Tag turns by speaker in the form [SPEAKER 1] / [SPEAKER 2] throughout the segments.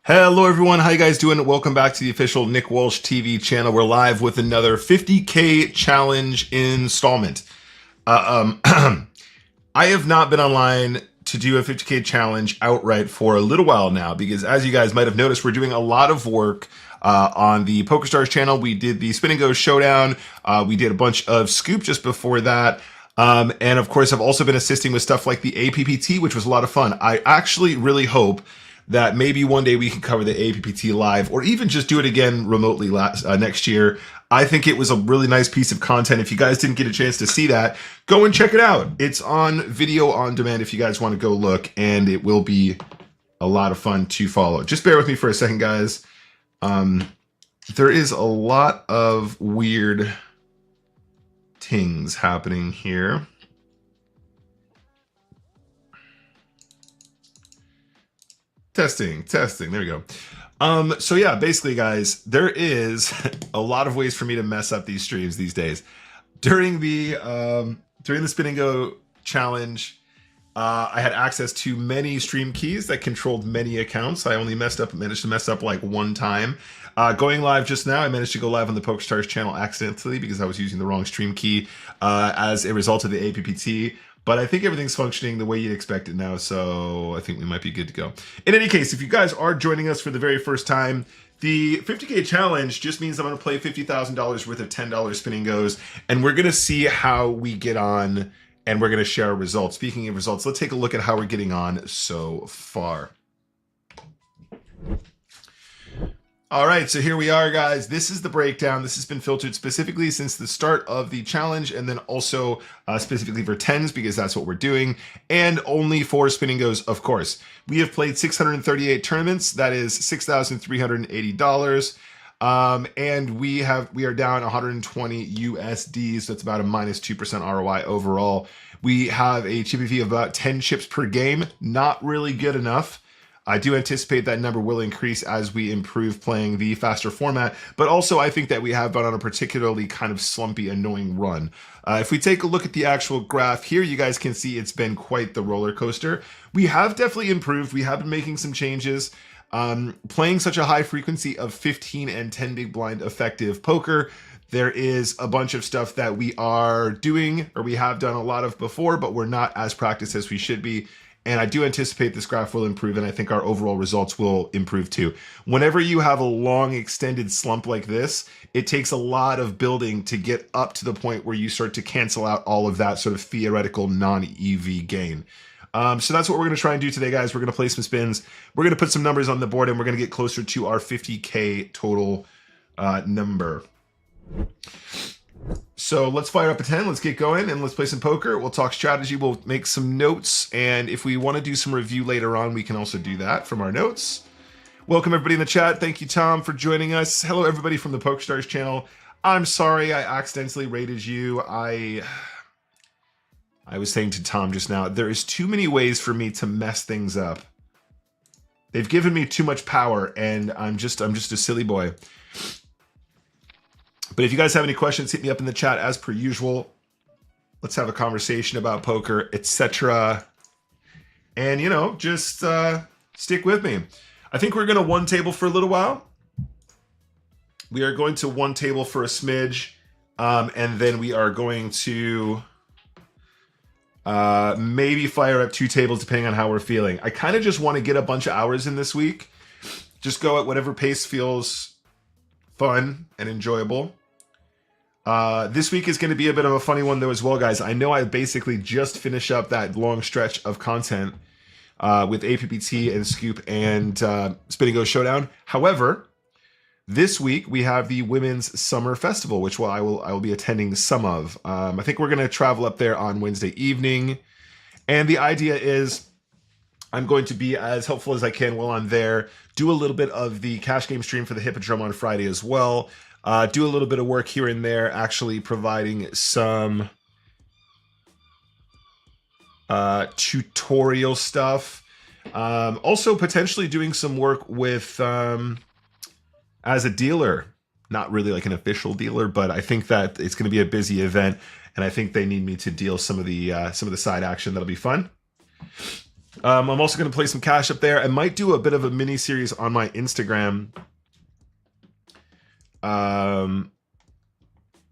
[SPEAKER 1] Hello everyone, how you guys doing? Welcome back to the official Nick Walsh TV channel. We're live with another 50K challenge installment. I have not been online to do a 50K challenge outright for a little while now because, as you guys might have noticed, we're doing a lot of work on the PokerStars channel. We did the Spin Go showdown. We did a bunch of scoop just before that. And of course, I've also been assisting with stuff like the APPT, which was a lot of fun. I actually really hope that maybe one day we can cover the APPT live or even just do it again remotely next year. I think it was a really nice piece of content. If you guys didn't get a chance to see that, go and check it out. It's on video on demand if you guys want to go look, and it will be a lot of fun to follow. Just bear with me for a second, guys. There is a lot of weird things happening here. Testing, there we go. So yeah, basically guys, there is a lot of ways for me to mess up these streams these days. During the Spin Go challenge, I had access to many stream keys that controlled many accounts. I only managed to mess up like one time. Going live just now, I managed to go live on the PokerStars channel accidentally because I was using the wrong stream key as a result of the APPT. But I think everything's functioning the way you'd expect it now, so I think we might be good to go. In any case, if you guys are joining us for the very first time, the 50K challenge just means I'm going to play $50,000 worth of $10 Spin Goes, and we're going to see how we get on, and we're going to share our results. Speaking of results, let's take a look at how we're getting on so far. All right, so here we are, guys. This is the breakdown. This has been filtered specifically since the start of the challenge, and then also specifically for 10s because that's what we're doing, and only for Spin Goes, of course. We have played 638 tournaments. That is $6,380. And we are down 120 USD, so that's about a minus 2% ROI overall. We have a chip fee of about 10 chips per game. Not really good enough. I do anticipate that number will increase as we improve playing the faster format, but also I think that we have been on a particularly kind of slumpy, annoying run. If we take a look at the actual graph here, you guys can see it's been quite the roller coaster. We have definitely improved. We have been making some changes. Playing such a high frequency of 15 and 10 big blind effective poker, there is a bunch of stuff that we are doing, or we have done a lot of before, but we're not as practiced as we should be. And I do anticipate this graph will improve, and I think our overall results will improve too. Whenever you have a long extended slump like this, it takes a lot of building to get up to the point where you start to cancel out all of that sort of theoretical non-EV gain. So that's what we're going to try and do today, guys. We're going to play some spins. We're going to put some numbers on the board, and we're going to get closer to our 50K total number. So let's fire up a 10. Let's get going and let's play some poker. We'll talk strategy. We'll make some notes. And if we want to do some review later on, we can also do that from our notes. Welcome everybody in the chat. Thank you, Tom, for joining us. Hello, everybody from the PokerStars channel. I'm sorry I accidentally rated you. I was saying to Tom just now, there is too many ways for me to mess things up. They've given me too much power, and I'm just a silly boy. But if you guys have any questions, hit me up in the chat as per usual. Let's have a conversation about poker, etc. And, you know, just stick with me. I think we're going to one table for a little while. We are going to one table for a smidge. And then we are going to maybe fire up two tables depending on how we're feeling. I kind of just want to get a bunch of hours in this week. Just go at whatever pace feels fun and enjoyable. This week is going to be a bit of a funny one though as well, guys. I know I basically just finished up that long stretch of content with APPT and Scoop and Spin Go Showdown. However, this week we have the Women's Summer Festival, which I will be attending some of. I think we're going to travel up there on Wednesday evening, and the idea is I'm going to be as helpful as I can while I'm there. Do a little bit of the cash game stream for the Hippodrome on Friday as well. Do a little bit of work here and there, actually providing some tutorial stuff. Also potentially doing some work with as a dealer, not really like an official dealer, but I think that it's going to be a busy event, and I think they need me to deal some of the side action. That'll be fun. I'm also going to play some cash up there. I might do a bit of a mini series on my Instagram. I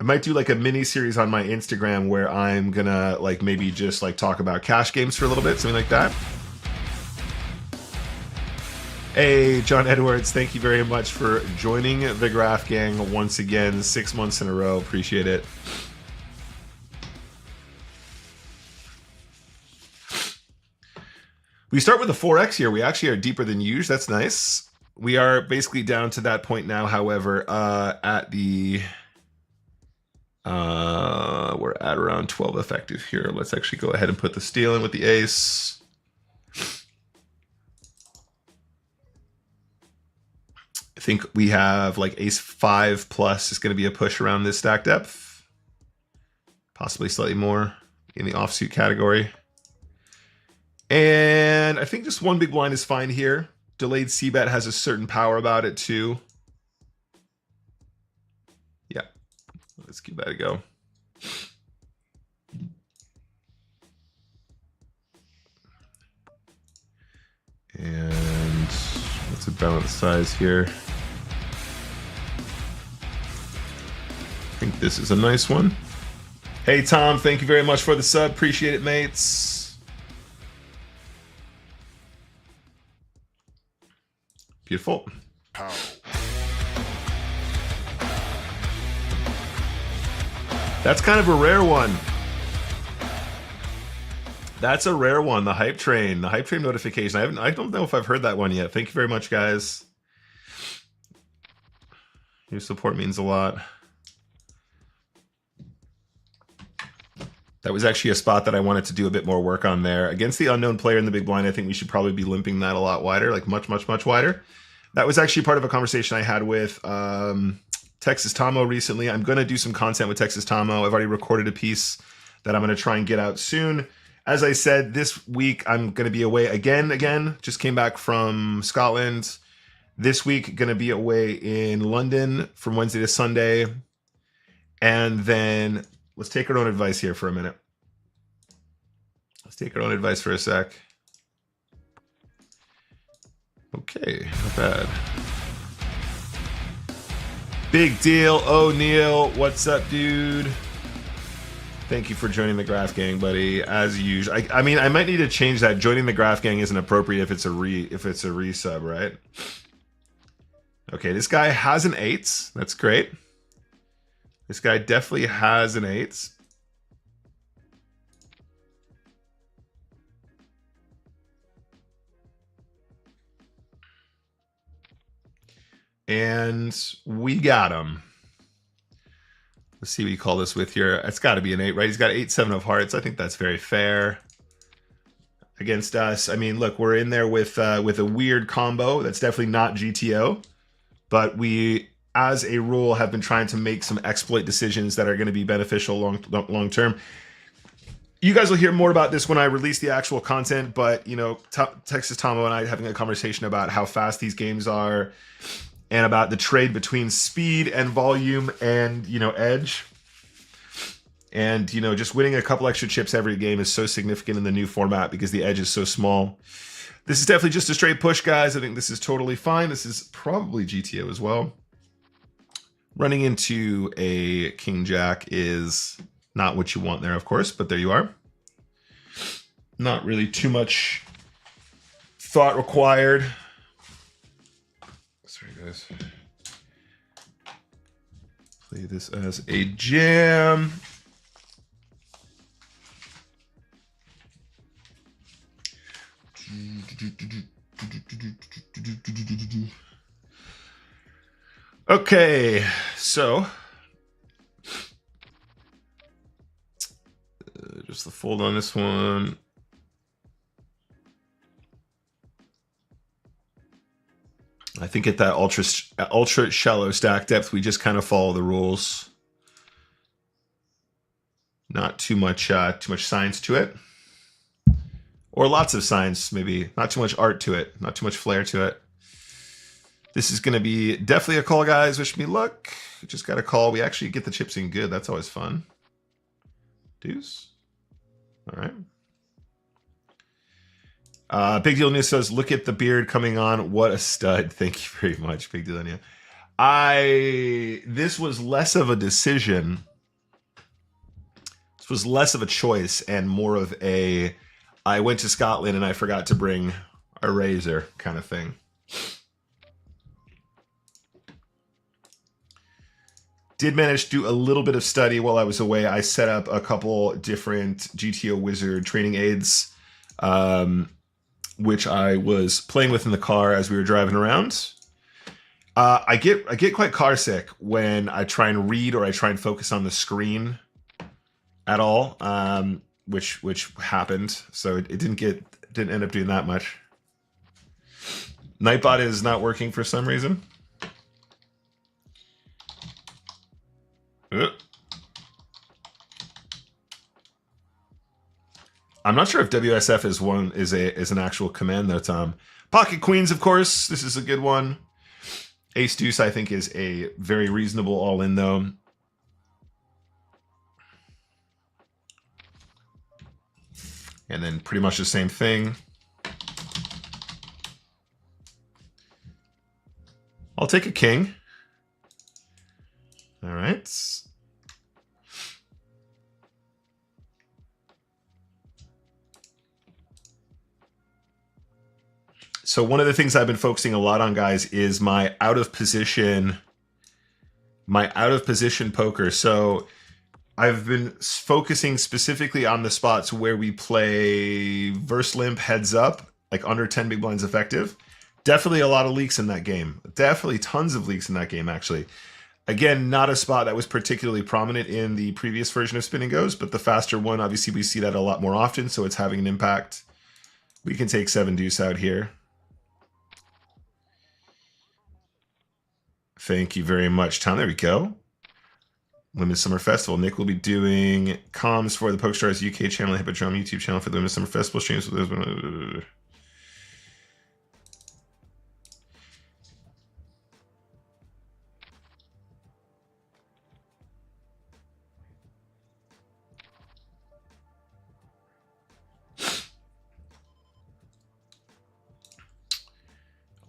[SPEAKER 1] might do like a mini series on my Instagram where I'm gonna like maybe just like talk about cash games for a little bit, something like that. Hey, John Edwards, thank you very much for joining the Graph Gang once again, 6 months in a row. Appreciate it. We start with a 4X here. We actually are deeper than usual. That's nice. We are basically down to that point now, however, at the... we're at around 12 effective here. Let's actually go ahead and put the steal in with the ace. I think we have like ace 5 plus is going to be a push around this stack depth. Possibly slightly more in the offsuit category. And I think just one big blind is fine here. Delayed C-bet has a certain power about it too. Yeah, let's give that a go. And what's a balance size here? I think this is a nice one. Hey Tom, thank you very much for the sub. Appreciate it, mates. Beautiful. That's kind of a rare one. That's a rare one. The hype train notification. I don't know if I've heard that one yet. Thank you very much, guys. Your support means a lot. That was actually a spot that I wanted to do a bit more work on there. Against the unknown player in the big blind, I think we should probably be limping that a lot wider, like much, much, much wider. That was actually part of a conversation I had with Texas Tomo recently. I'm going to do some content with Texas Tomo. I've already recorded a piece that I'm going to try and get out soon. As I said, this week I'm going to be away again. Just came back from Scotland. This week, going to be away in London from Wednesday to Sunday. And then let's take our own advice here for a minute. Let's take our own advice for a sec. Okay, not bad. Big deal, O'Neal. What's up, dude? Thank you for joining the Graph Gang, buddy. As usual, I mean, I might need to change that. Joining the Graph Gang isn't appropriate if it's a resub, right? Okay, this guy has an 8. That's great. This guy definitely has an 8. And we got him. Let's see what you call this with here. It's got to be an 8, right? He's got 8-7 of hearts. I think that's very fair against us. I mean, look, we're in there with a weird combo that's definitely not GTO, but we, as a rule, have been trying to make some exploit decisions that are going to be beneficial long term. You guys will hear more about this when I release the actual content, but you know, Texas Tomo and I having a conversation about how fast these games are, and about the trade between speed and volume and, you know, edge. And, you know, just winning a couple extra chips every game is so significant in the new format because the edge is so small. This is definitely just a straight push, guys. I think this is totally fine. This is probably GTO as well. Running into a King Jack is not what you want there, of course, but there you are. Not really too much thought required. Sorry, guys. Play this as a jam. Okay, so just the fold on this one. I think at that ultra shallow stack depth, we just kind of follow the rules. Not too much science to it, or lots of science, maybe not too much art to it, not too much flair to it. This is going to be definitely a call, guys. Wish me luck. We just got a call. We actually get the chips in good. That's always fun. Deuce. All right. Big Deal News says, look at the beard coming on. What a stud. Thank you very much, Big Deal News. This was less of a decision. This was less of a choice and more of a, I went to Scotland and I forgot to bring a razor kind of thing. Did manage to do a little bit of study while I was away. I set up a couple different GTO Wizard training aids, which I was playing with in the car as we were driving around. I get quite car sick when I try and read or I try and focus on the screen at all, which happened. So it didn't end up doing that much. Nightbot is not working for some reason. I'm not sure if WSF is an actual command though, Tom. Pocket Queens, of course. This is a good one. Ace Deuce, I think, is a very reasonable all-in though. And then pretty much the same thing. I'll take a king. All right. So one of the things I've been focusing a lot on, guys, is my out of position poker. So I've been focusing specifically on the spots where we play verse limp heads up, like under 10 big blinds effective. Definitely a lot of leaks in that game. Definitely tons of leaks in that game, actually. Again, not a spot that was particularly prominent in the previous version of Spin Goes, but the faster one, obviously we see that a lot more often, so it's having an impact. We can take 7 deuce out here. Thank you very much, Tom. There we go. Women's Summer Festival. Nick will be doing comms for the PokerStars UK channel, Hippodrome YouTube channel for the Women's Summer Festival streams.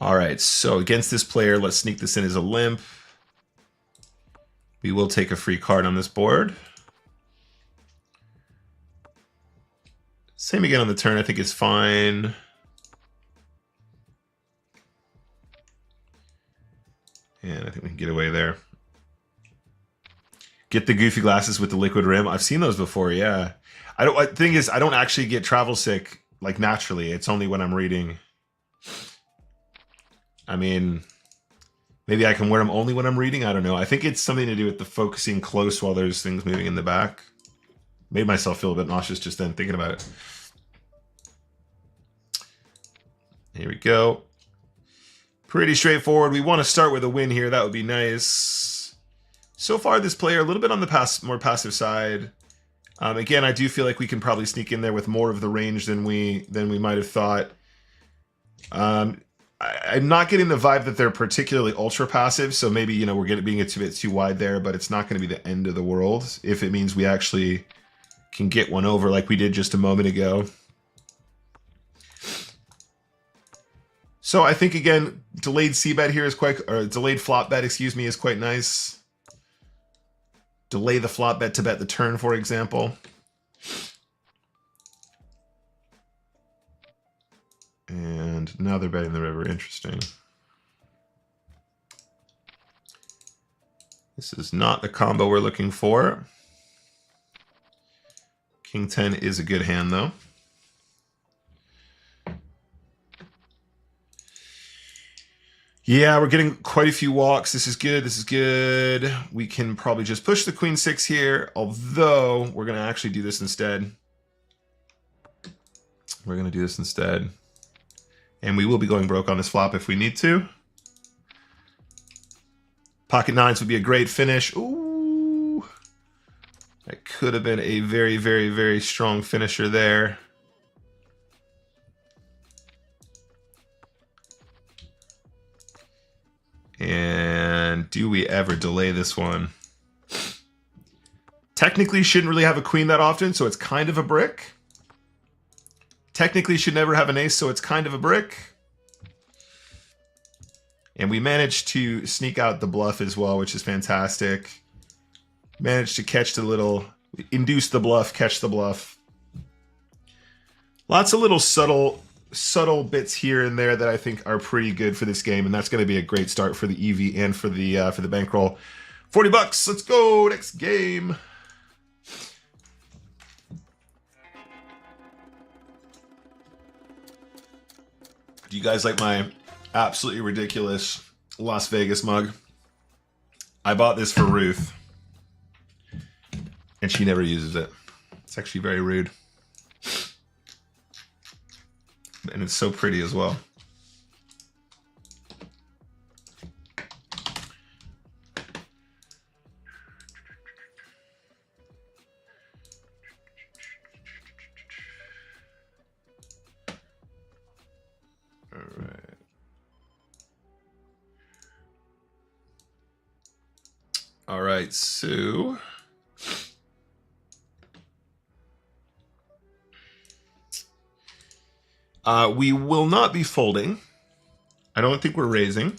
[SPEAKER 1] All right, so against this player, let's sneak this in as a limp. We will take a free card on this board. Same again on the turn, I think is fine. And I think we can get away there. Get the goofy glasses with the liquid rim. I've seen those before, yeah. The thing is, I don't actually get travel sick like naturally. It's only when I'm reading. I mean, maybe I can wear them only when I'm reading. I don't know. I think it's something to do with the focusing close while there's things moving in the back. Made myself feel a bit nauseous just then thinking about it. Here we go. Pretty straightforward. We want to start with a win here. That would be nice. So far, this player a little bit on the more passive side. Again, I do feel like we can probably sneak in there with more of the range than we might have thought. I'm not getting the vibe that they're particularly ultra passive, so maybe, you know, we're being a bit too wide there, but it's not going to be the end of the world if it means we actually can get one over like we did just a moment ago. So I think, again, delayed c-bet here is quite, or delayed flop bet, excuse me, is quite nice. Delay the flop bet to bet the turn, for example. And now they're betting the river. Interesting. This is not the combo we're looking for. King 10 is a good hand, though. Yeah, we're getting quite a few walks. This is good. This is good. We can probably just push the queen 6 here, although we're going to actually do this instead. We're going to do this instead. And we will be going broke on this flop if we need to. Pocket 9s would be a great finish. Ooh. That could have been a very, very, very strong finisher there. And do we ever delay this one? Technically shouldn't really have a queen that often, so it's kind of a brick. Technically should never have an ace, so it's kind of a brick. And we managed to sneak out the bluff as well, which is fantastic. Managed to catch the little, induce the bluff, catch the bluff. Lots of little subtle bits here and there that I think are pretty good for this game, and that's going to be a great start for the EV and for the bankroll. 40 bucks. Let's go. Next game. Do you guys like my absolutely ridiculous Las Vegas mug? I bought this for Ruth, and she never uses it. It's actually very rude. And it's so pretty as well. All right. All right, so we will not be folding. I don't think we're raising.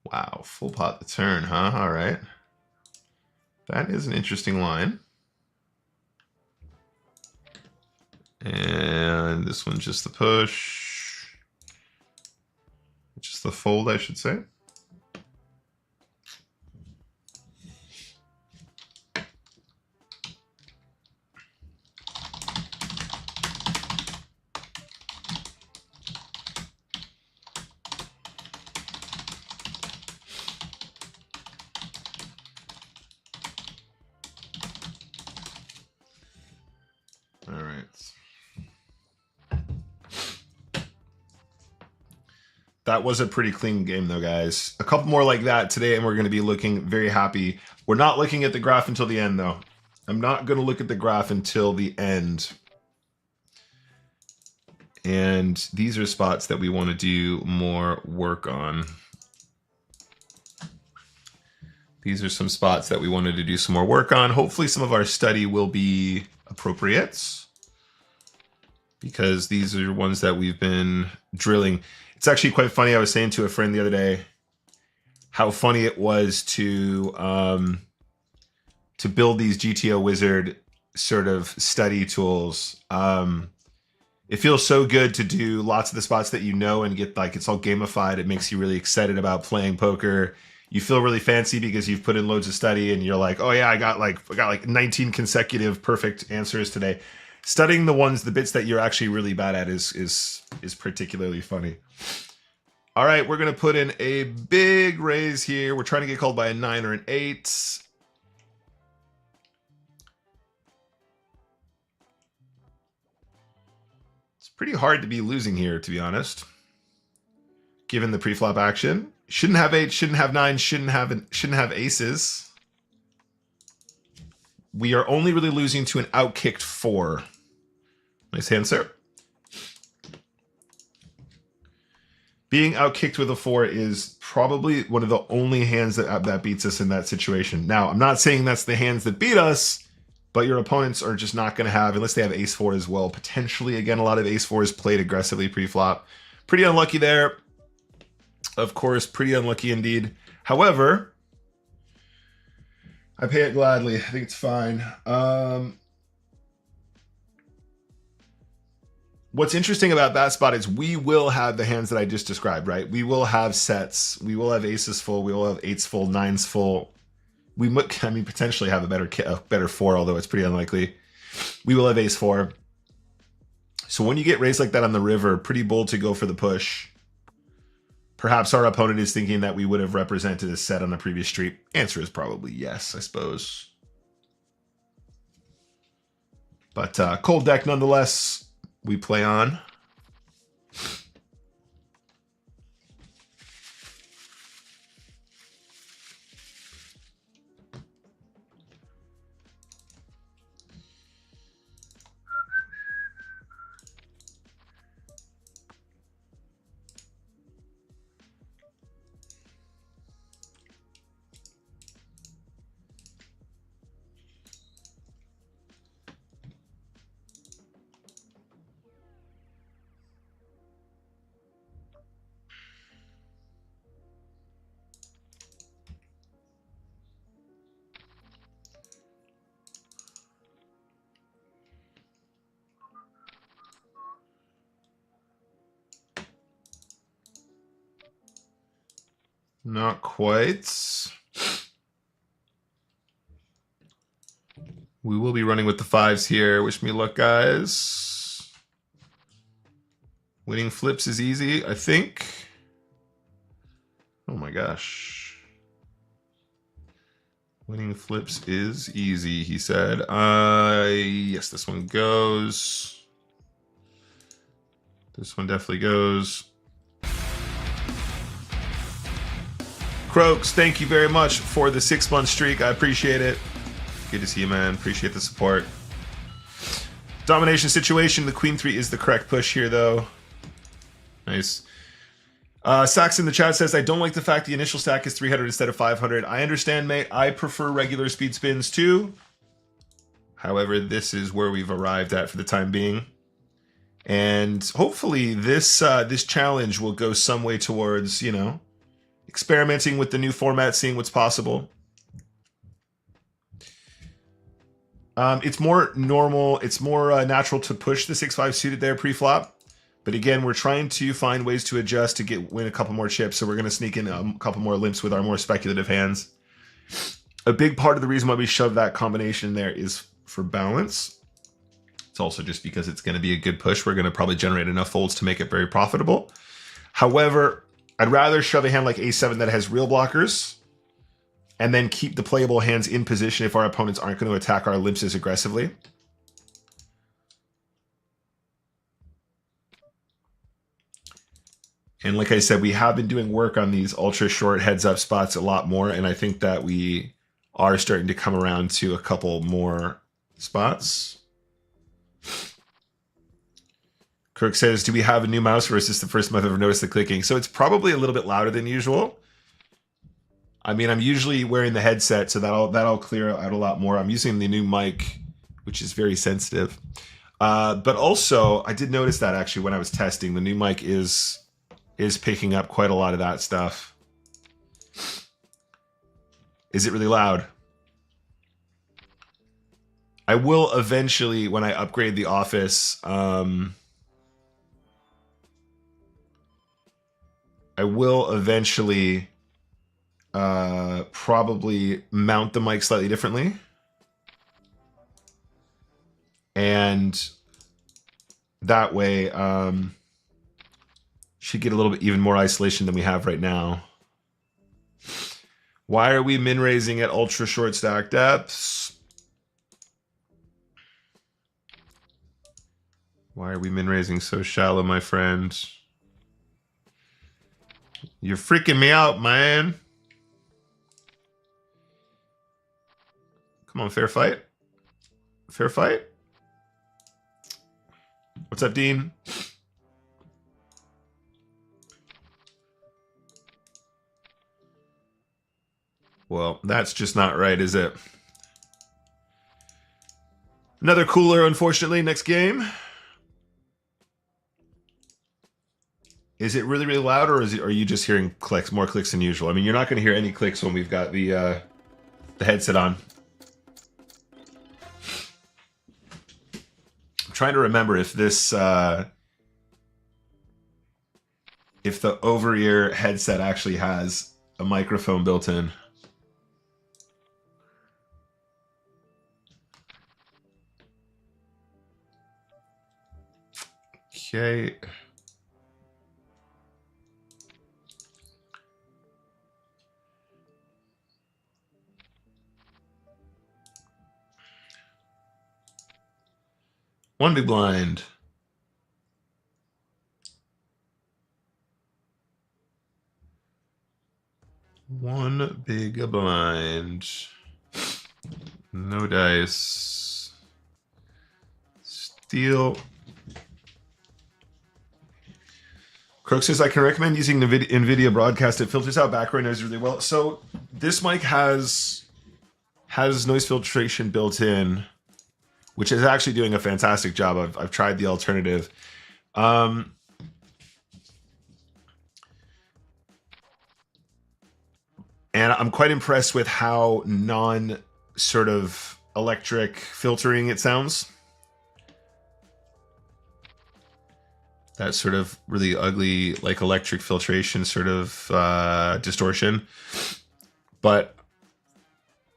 [SPEAKER 1] Wow, full pot the turn, huh? All right. That is an interesting line. And this one's just the push. Just the fold, I should say. All right. That was a pretty clean game though, guys. A couple more like that today and we're going to be looking very happy. We're not looking at the graph until the end though. I'm not going to look at the graph until the end. And these are spots that we want to do more work on. These are some spots that we wanted to do some more work on. Hopefully some of our study will be appropriate, because these are ones that we've been drilling. It's actually quite funny. I was saying to a friend the other day how funny it was to to build these GTO Wizard sort of study tools. It feels so good to do lots of the spots that you know and get like it's all gamified. It makes you really excited about playing poker. You feel really fancy because you've put in loads of study and you're like, oh yeah, I got like 19 consecutive perfect answers today. Studying the bits that you're actually really bad at is particularly funny. All right, we're gonna put in a big raise here. We're trying to get called by a 9 or an 8. It's pretty hard to be losing here, to be honest. Given the pre-flop action. Shouldn't have 8, shouldn't have 9, shouldn't have aces. We are only really losing to an outkicked 4. Nice hand, sir. Being outkicked with a 4 is probably one of the only hands that beats us in that situation. Now, I'm not saying that's the hands that beat us, but your opponents are just not going to have, unless they have ace 4 as well. Potentially, again, a lot of ace 4s played aggressively pre-flop. Pretty unlucky there. Of course, pretty unlucky indeed. However, I pay it gladly. I think it's fine. What's interesting about that spot is we will have the hands that I just described, right? We will have sets. We will have aces full. We will have 8s full, 9s full. We might, I mean, potentially have a better 4, although it's pretty unlikely. We will have ace 4. So when you get raised like that on the river, pretty bold to go for the push. Perhaps our opponent is thinking that we would have represented a set on the previous street. Answer is probably yes, I suppose. But cold deck nonetheless. We play on. Not quite. We will be running with the 5s here. Wish me luck, guys. Winning flips is easy, I think. Oh my gosh. Winning flips is easy, he said. Yes, this one goes. This one definitely goes. Croaks, thank you very much for the 6-month streak. I appreciate it. Good to see you, man. Appreciate the support. Domination situation. The queen 3 is the correct push here, though. Nice. Sax in the chat says, I don't like the fact the initial stack is 300 instead of 500. I understand, mate. I prefer regular speed spins, too. However, this is where we've arrived at for the time being. And hopefully this this challenge will go some way towards, you know, experimenting with the new format, seeing what's possible. It's more normal. It's more natural to push the 6-5 suited there pre-flop. But again, we're trying to find ways to adjust to win a couple more chips. So we're going to sneak in a couple more limps with our more speculative hands. A big part of the reason why we shove that combination there is for balance. It's also just because it's going to be a good push. We're going to probably generate enough folds to make it very profitable. However, I'd rather shove a hand like A7 that has real blockers and then keep the playable hands in position if our opponents aren't going to attack our limps as aggressively. And like I said, we have been doing work on these ultra short heads up spots a lot more. And I think that we are starting to come around to a couple more spots. Kirk says, do we have a new mouse or is this the first time I've ever noticed the clicking? So it's probably a little bit louder than usual. I mean, I'm usually wearing the headset, so that'll clear out a lot more. I'm using the new mic, which is very sensitive. But also, I did notice that actually when I was testing, the new mic is picking up quite a lot of that stuff. Is it really loud? I will eventually, when I upgrade the office, I will eventually probably mount the mic slightly differently. And that way, should get a little bit even more isolation than we have right now. Why are we min raising at ultra short stack depths? Why are we min raising so shallow, my friend? You're freaking me out, man. Come on, fair fight. Fair fight. What's up, Dean? Well, that's just not right, is it? Another cooler, unfortunately, next game. Is it really, really loud, or are you just hearing clicks, more clicks than usual? I mean, you're not going to hear any clicks when we've got the headset on. I'm trying to remember if this, if the over-ear headset actually has a microphone built in. Okay. One big blind. One big blind. No dice. Steal. Croak says, I can recommend using the NVIDIA broadcast. It filters out background noise really well. So this mic has noise filtration built in, which is actually doing a fantastic job. I've tried the alternative. And I'm quite impressed with how sort of electric filtering it sounds. That sort of really ugly, like electric filtration sort of distortion. But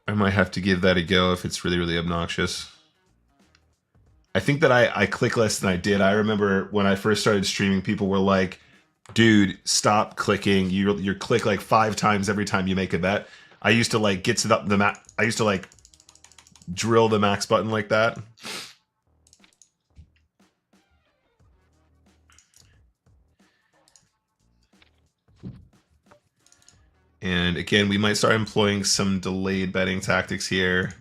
[SPEAKER 1] I might have to give that a go if it's really, really obnoxious. I think that I click less than I did. I remember when I first started streaming, people were like, dude, stop clicking. You click like 5 times every time you make a bet. I used to like get to the max. I used to like drill the max button like that. And again, we might start employing some delayed betting tactics here.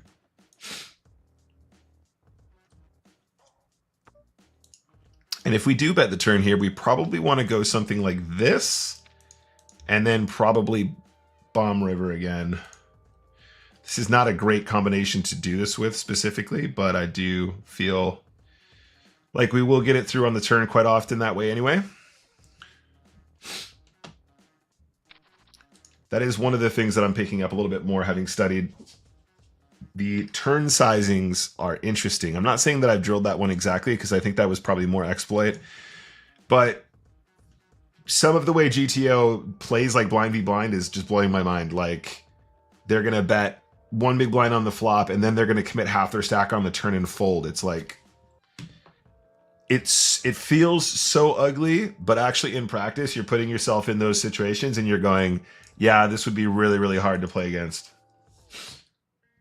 [SPEAKER 1] And if we do bet the turn here, we probably want to go something like this, and then probably bomb river again. This is not a great combination to do this with specifically, but I do feel like we will get it through on the turn quite often that way anyway. That is one of the things that I'm picking up a little bit more having studied. The turn sizings are interesting. I'm not saying that I've drilled that one exactly because I think that was probably more exploit. But some of the way GTO plays like blind v blind is just blowing my mind. Like they're going to bet one big blind on the flop and then they're going to commit half their stack on the turn and fold. It's like it feels so ugly, but actually in practice you're putting yourself in those situations and you're going, yeah, this would be really, really hard to play against.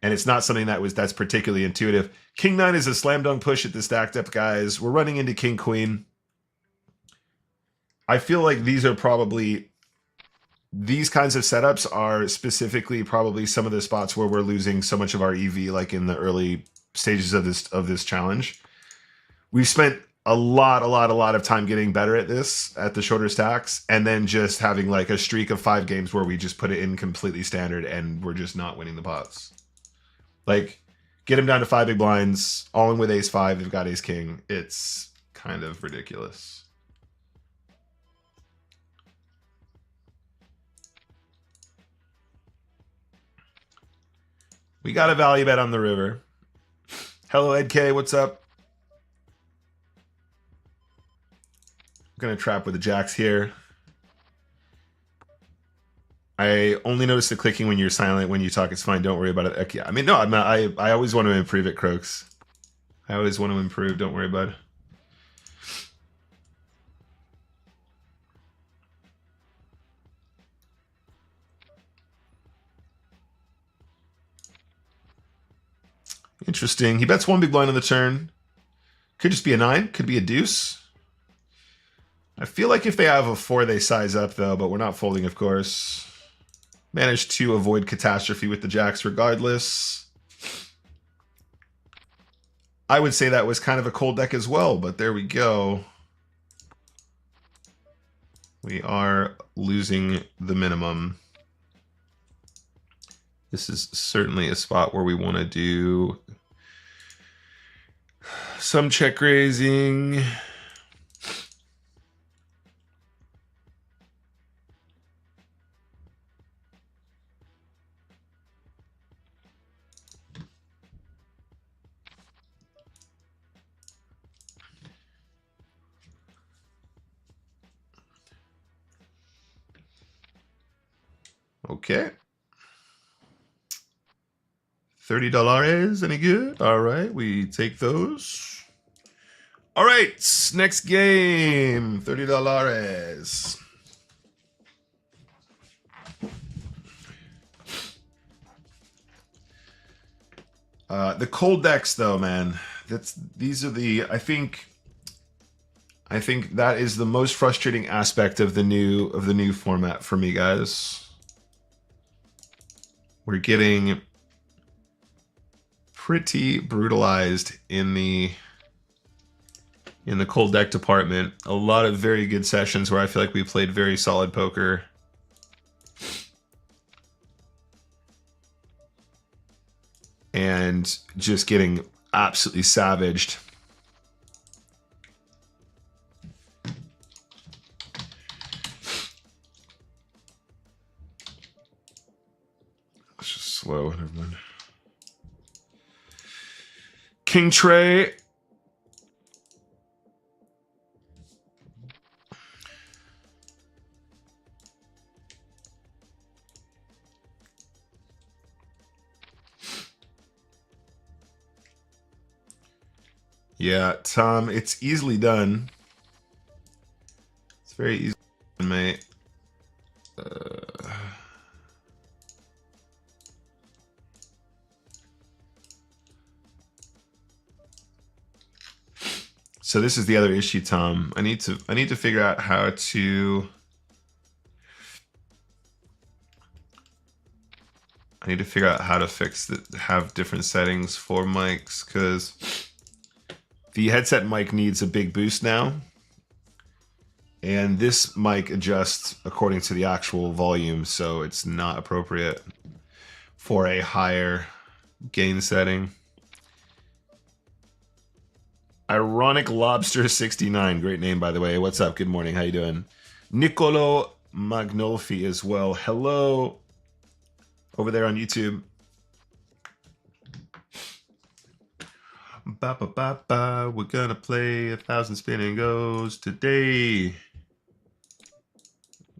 [SPEAKER 1] And it's not something that's particularly intuitive. King 9 is a slam dunk push at the stacked up guys. We're running into King Queen. I feel like these are probably, these kinds of setups are specifically probably some of the spots where we're losing so much of our EV, like in the early stages of this challenge. We've spent a lot of time getting better at this, at the shorter stacks, and then just having like a streak of 5 games where we just put it in completely standard and we're just not winning the pots. Like, get him down to 5 big blinds, all in with ace 5, they've got ace king. It's kind of ridiculous. We got a value bet on the river. Hello, Ed K. What's up? I'm gonna trap with the jacks here. I only notice the clicking when you're silent. When you talk, it's fine. Don't worry about it. Yeah, I mean, no, I'm not, I always want to improve it, Croaks. I always want to improve. Don't worry about it. Interesting. He bets one big blind on the turn. Could just be a 9. Could be a deuce. I feel like if they have a 4, they size up, though, but we're not folding, of course. Managed to avoid catastrophe with the jacks regardless. I would say that was kind of a cold deck as well, but there we go. We are losing the minimum. This is certainly a spot where we want to do some check raising. Okay. $30, any good? All right, we take those. All right, next game, $30. The cold decks, though, man. These are the I think that is the most frustrating aspect of the new format for me, guys. We're getting pretty brutalized in the cold deck department. A lot of very good sessions where I feel like we played very solid poker. And just getting absolutely savaged. It's just slow. Never mind. King Trey. Yeah, Tom, it's easily done. It's very easy done, mate. So this is the other issue, Tom. I need to figure out how to fix have different settings for mics, because the headset mic needs a big boost now. And this mic adjusts according to the actual volume, so it's not appropriate for a higher gain setting. Ironic Lobster 69, great name, by the way. What's up? Good morning. How you doing? Nicolo Magnolfi as well. Hello over there on YouTube. Ba, ba, ba, ba. We're gonna play 1,000 Spin and Goes today.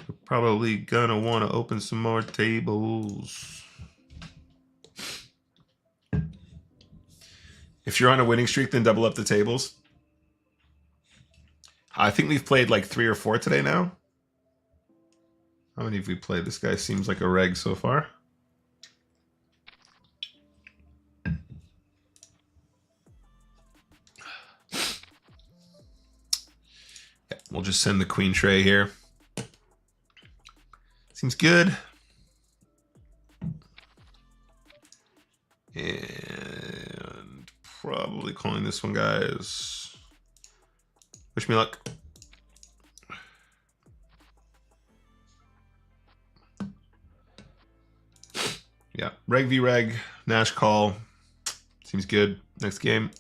[SPEAKER 1] We're probably gonna want to open some more tables. If you're on a winning streak, then double up the tables. I think we've played like 3 or 4 today now. How many have we played? This guy seems like a reg so far. Yeah, we'll just send the queen tray here. Seems good. And probably calling this one, guys. Wish me luck. Yeah, reg v reg, Nash call. Seems good. Next game.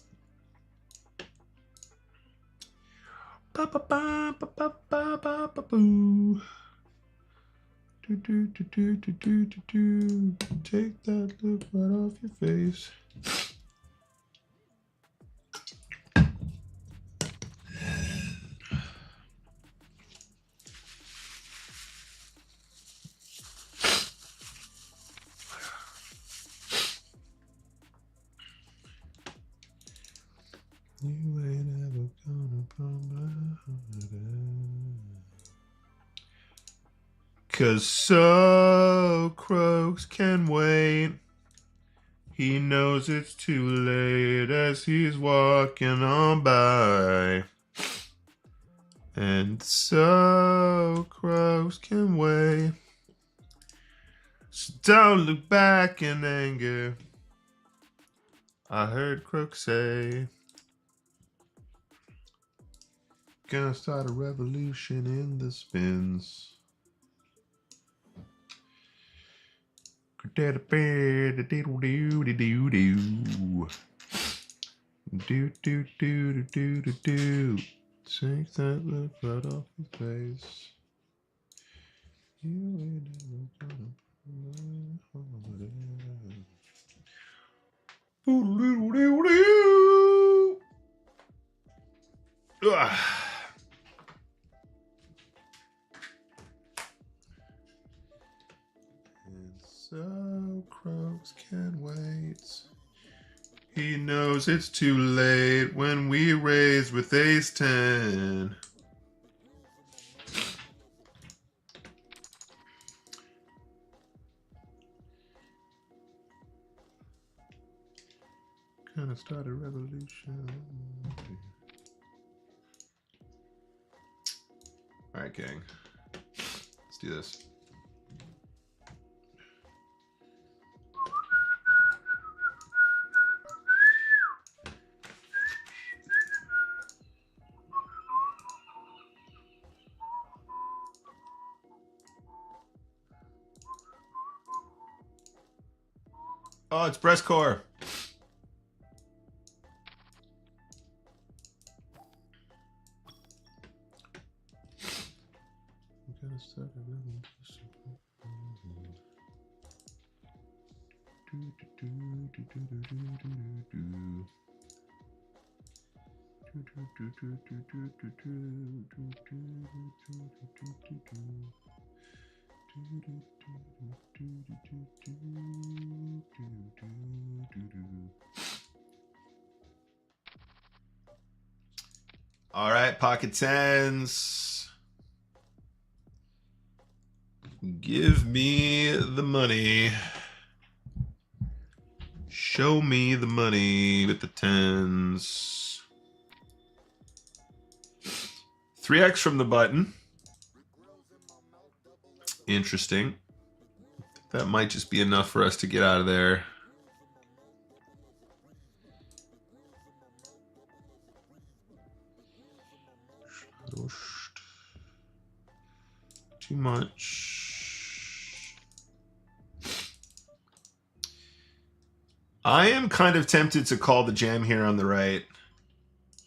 [SPEAKER 1] Ba ba ba ba ba ba ba ba boo. Do do do do do do do do. Take that look right off your face. 'Cause so Croaks can wait. He knows it's too late as he's walking on by. And so Croaks can wait. So don't look back in anger. I heard Croaks say, gonna start a revolution in the spins. Do do do do. Take that look right off his face. You ain't never gonna holiday. And so Croaks can wait. He knows it's too late when we raise with ace-10. Gonna start a revolution. All right, gang. Let's do this. Oh, it's breast core. All right, pocket tens. Give me the money. Show me the money with the tens. 3x from the button. Interesting. That might just be enough for us to get out of there. Too much. I am kind of tempted to call the jam here on the right.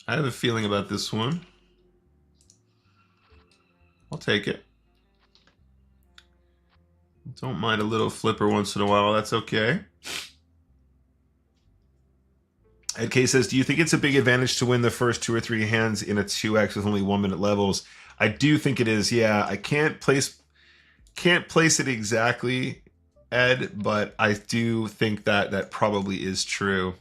[SPEAKER 1] I have a feeling about this one. I'll take it. Don't mind a little flipper once in a while. That's okay. Ed K says, do you think it's a big advantage to win the first 2 or 3 hands in a 2x with only 1 minute levels? I do think it is. Yeah, I can't place it exactly, Ed, but I do think that that probably is true.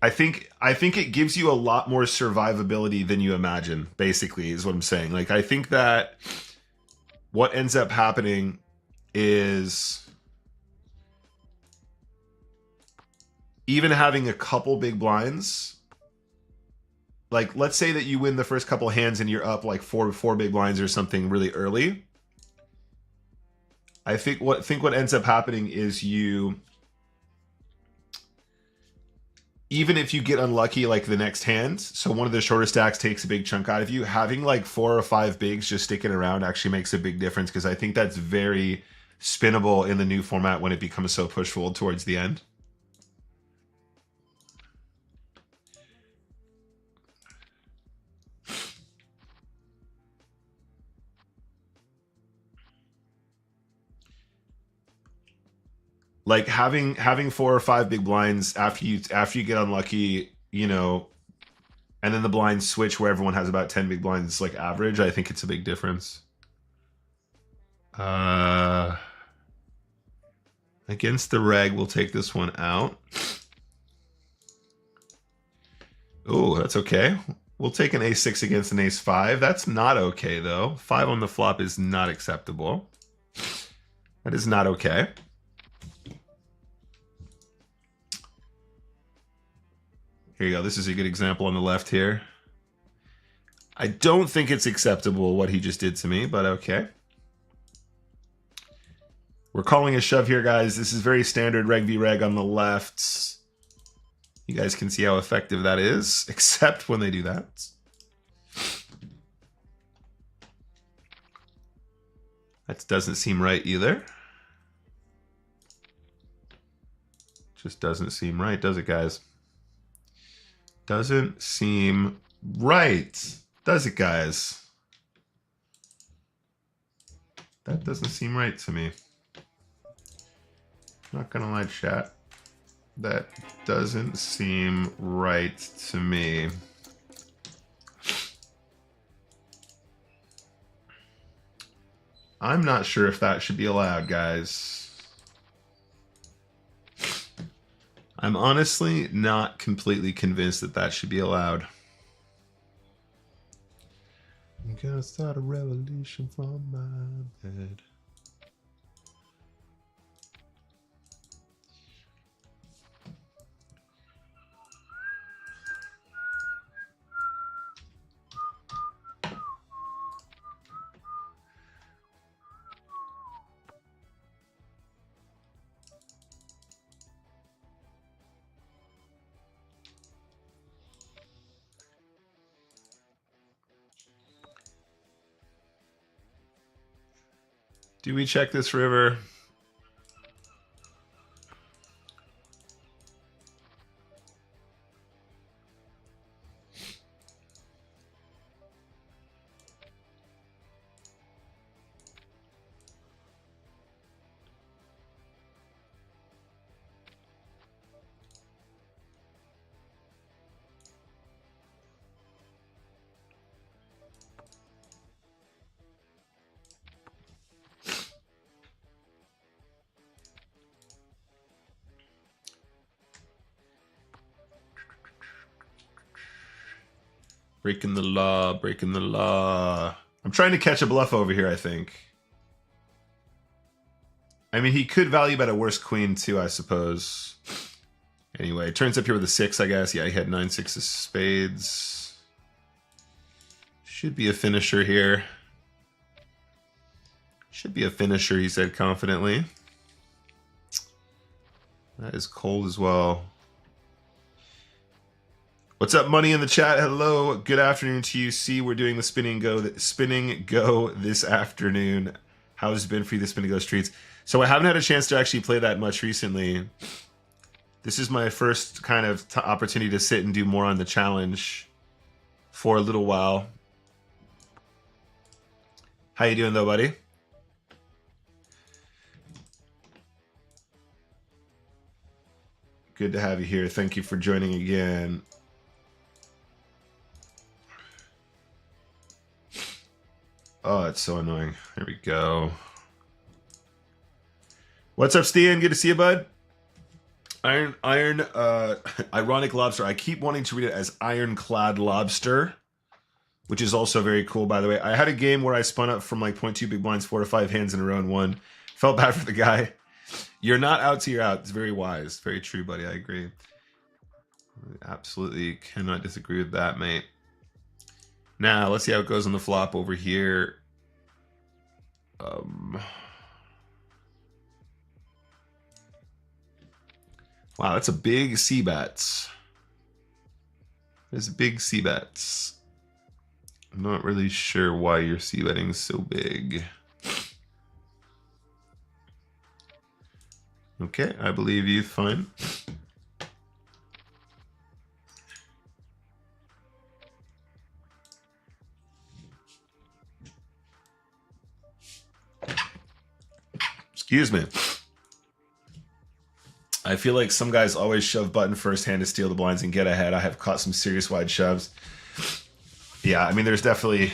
[SPEAKER 1] I think it gives you a lot more survivability than you imagine, basically, is what I'm saying. Like, I think that what ends up happening is even having a couple big blinds, like, let's say that you win the first couple hands and you're up like four big blinds or something really early. I think what ends up happening is you, even if you get unlucky like the next hand, so one of the shorter stacks takes a big chunk out of you, having like 4 or 5 bigs just sticking around actually makes a big difference, because I think that's very spinnable in the new format when it becomes so push fold towards the end. Like having 4 or 5 big blinds after you get unlucky, you know, and then the blinds switch where everyone has about 10 big blinds, like average, I think it's a big difference. Against the reg, we'll take this one out. Oh, that's okay. We'll take an ace-6 against an ace-5. That's not okay, though. 5 on the flop is not acceptable. That is not okay. Here you go. This is a good example on the left here. I don't think it's acceptable what he just did to me, but okay. We're calling a shove here, guys. This is very standard reg v reg on the left. You guys can see how effective that is, except when they do that. That doesn't seem right either. Just doesn't seem right, does it, guys? Doesn't seem right, does it, guys? That doesn't seem right to me. Not gonna lie, chat. That doesn't seem right to me. I'm not sure if that should be allowed, guys. I'm honestly not completely convinced that that should be allowed. I'm gonna start a revolution from my bed. Do we check this river? Breaking the law, breaking the law. I'm trying to catch a bluff over here, I think. I mean, he could value bet a worse queen too, I suppose. Anyway, turns up here with a 6, I guess. Yeah, he had 9-6 of spades. Should be a finisher here. Should be a finisher, he said confidently. That is cold as well. What's up, money in the chat? Hello, good afternoon to you. See, we're doing the spinning go this afternoon. How has it been for you, the spinning go streets? So I haven't had a chance to actually play that much recently. This is my first kind of opportunity to sit and do more on the challenge for a little while. How you doing though, buddy? Good to have you here. Thank you for joining again. Oh, it's so annoying. There we go. What's up, Stian? Good to see you, bud. Ironic Lobster. I keep wanting to read it as Ironclad Lobster, which is also very cool, by the way. I had a game where I spun up from like 0.2 big blinds, 4 to 5 hands in a row and won. Felt bad for the guy. You're not out till you're out. It's very wise. Very true, buddy. I agree. Absolutely cannot disagree with that, mate. Now, let's see how it goes on the flop over here. Wow, that's a big C-bet. There's a big C-bet. I'm not really sure why you're C-betting so big. Okay, I believe you. Fine. Excuse me. I feel like some guys always shove button first hand to steal the blinds and get ahead. I have caught some serious wide shoves. Yeah, I mean, there's definitely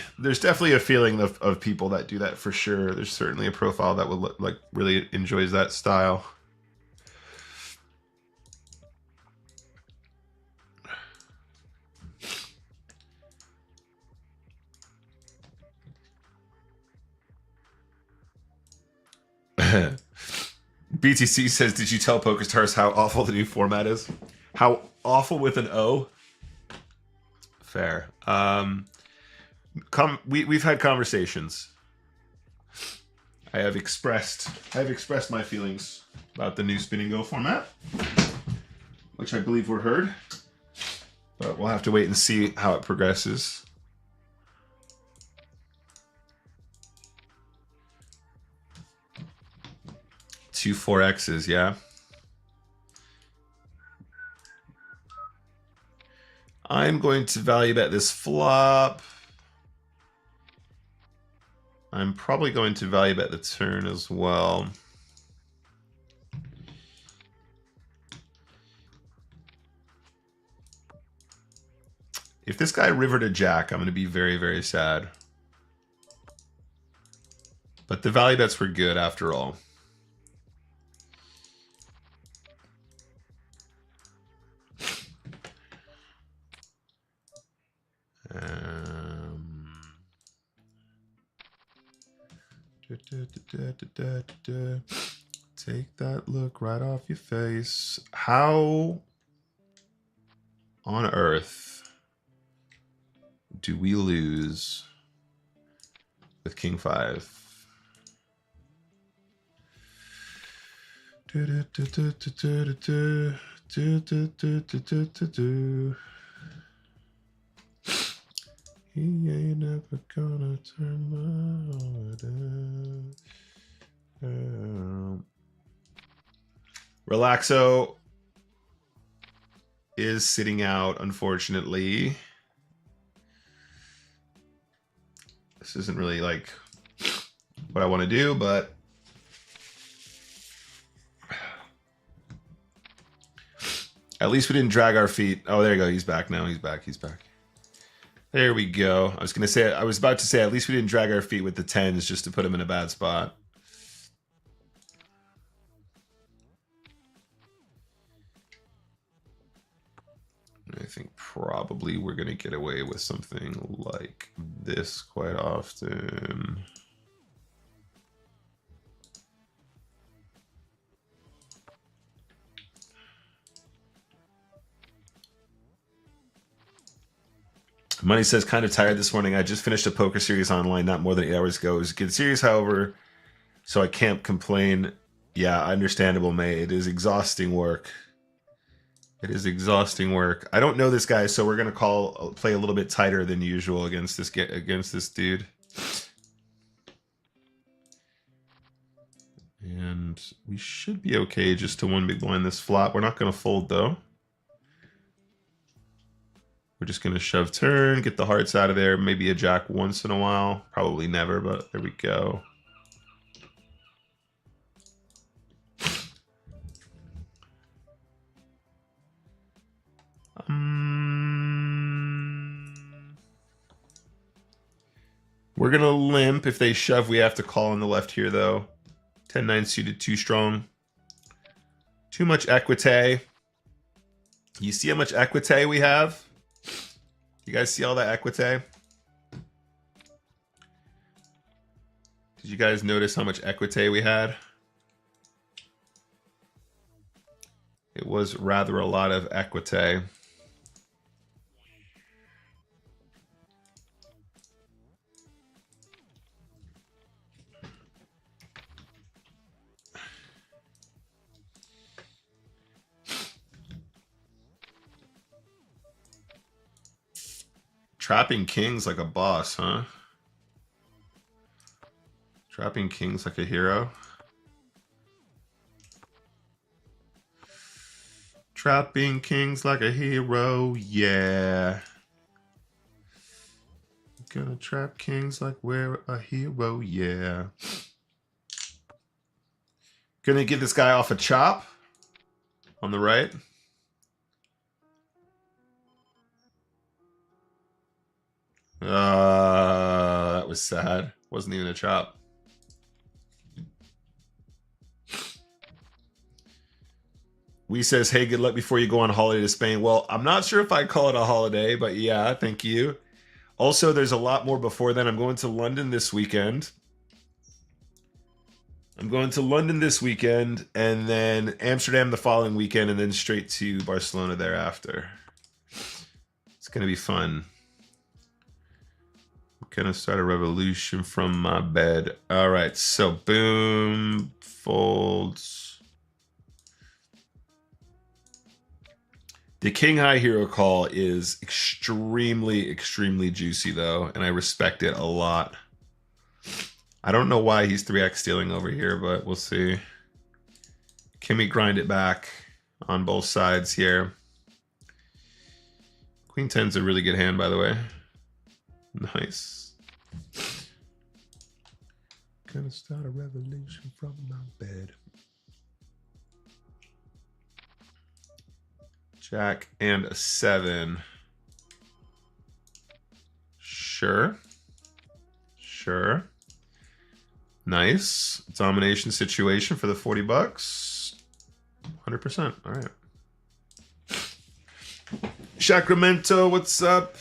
[SPEAKER 1] a feeling of people that do that for sure. There's certainly a profile that would look like really enjoys that style. BTC says, did you tell PokerStars how awful the new format is? How awful with an O? Fair. We've had conversations. I have expressed my feelings about the new Spin Go format, which I believe were heard. But we'll have to wait and see how it progresses. Two 4Xs, yeah. I'm going to value bet this flop. I'm probably going to value bet the turn as well. If this guy rivered a jack, I'm going to be very, very sad. But the value bets were good after all. Take that look right off your face. How on earth do we lose with King 5? He ain't never gonna turn my head. Relaxo is sitting out, unfortunately. This isn't really like what I want to do, but at least we didn't drag our feet. Oh, there you go. He's back now. He's back. He's back. There we go. I was about to say at least we didn't drag our feet with the tens just to put him in a bad spot. I think probably we're going to get away with something like this quite often. Money says, kind of tired this morning. I just finished a poker series online not more than 8 hours ago. It was a good series, however, so I can't complain. Yeah, understandable, May. It is exhausting work. It is exhausting work. I don't know this guy, so we're gonna play a little bit tighter than usual against this dude. And we should be okay just to one big blind this flop. We're not gonna fold though. We're just gonna shove turn, get the hearts out of there. Maybe a jack once in a while. Probably never, but there we go. We're gonna limp. If they shove, we have to call on the left here though. 10-9 suited, too strong. Too much equity. You see how much equity we have? You guys see all that equity? Did you guys notice how much equity we had? It was rather a lot of equity. Trapping kings like a boss, huh? Trapping kings like a hero. Trapping kings like a hero, yeah. Gonna trap kings like we're a hero, yeah. Gonna get this guy off a chop on the right. That was sad. Wasn't even a chop. We says, hey, good luck before you go on holiday to Spain. Well, I'm not sure if I'd call it a holiday, but yeah, thank you. Also, there's a lot more before then. I'm going to London this weekend. I'm going to London this weekend, and then Amsterdam the following weekend, and then straight to Barcelona thereafter. It's going to be fun. I'm going to start a revolution from my bed. All right, so boom, folds. The King High Hero call is extremely, extremely juicy, though, and I respect it a lot. I don't know why he's 3x stealing over here, but we'll see. Can we grind it back on both sides here? Queen 10's a really good hand, by the way. Nice. Gonna start a revolution from my bed. Jack and a 7. Sure. Sure. Nice. Domination situation for the 40 bucks. 100%. All right. Sacramento, what's up?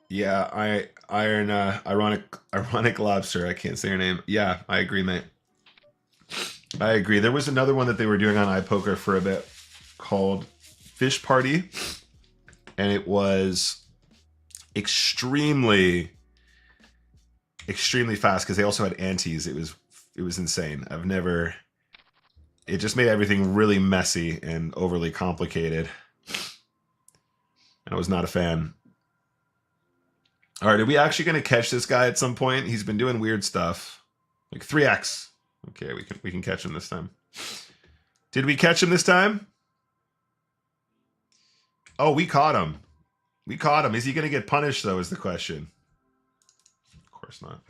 [SPEAKER 1] Yeah, ironic lobster. I can't say your name. Yeah, I agree, mate. I agree. There was another one that they were doing on iPoker for a bit called Fish Party, and it was extremely fast because they also had antes. It was insane. It just made everything really messy and overly complicated, and I was not a fan. All right, are we actually going to catch this guy at some point? He's been doing weird stuff, like 3x. Okay, we can catch him this time. Did we catch him this time? Oh, we caught him. We caught him. Is he going to get punished, though, is the question. Of course not.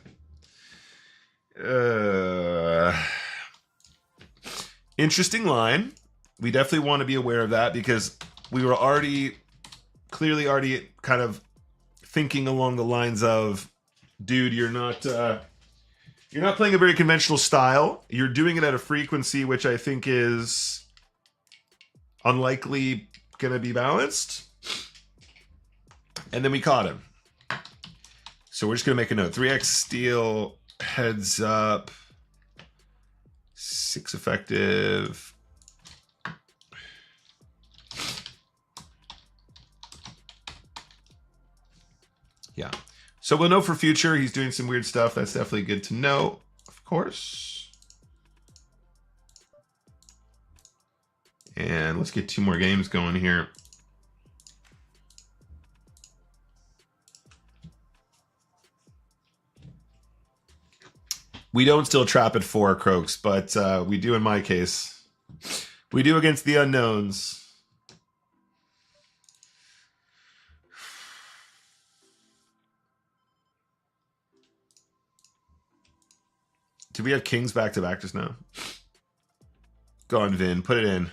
[SPEAKER 1] Interesting line. We definitely want to be aware of that because we were clearly already kind of thinking along the lines of, dude, you're not playing a very conventional style. You're doing it at a frequency which I think is unlikely going to be balanced. And then we caught him. So we're just going to make a note. 3x steal, heads up, 6 effective. Yeah. So we'll know for future. He's doing some weird stuff. That's definitely good to know, of course. And let's get 2 more games going here. We don't still trap at 4, Croaks, but we do in my case. We do against the unknowns. Do we have kings back to back just now? Go on, Vin. Put it in.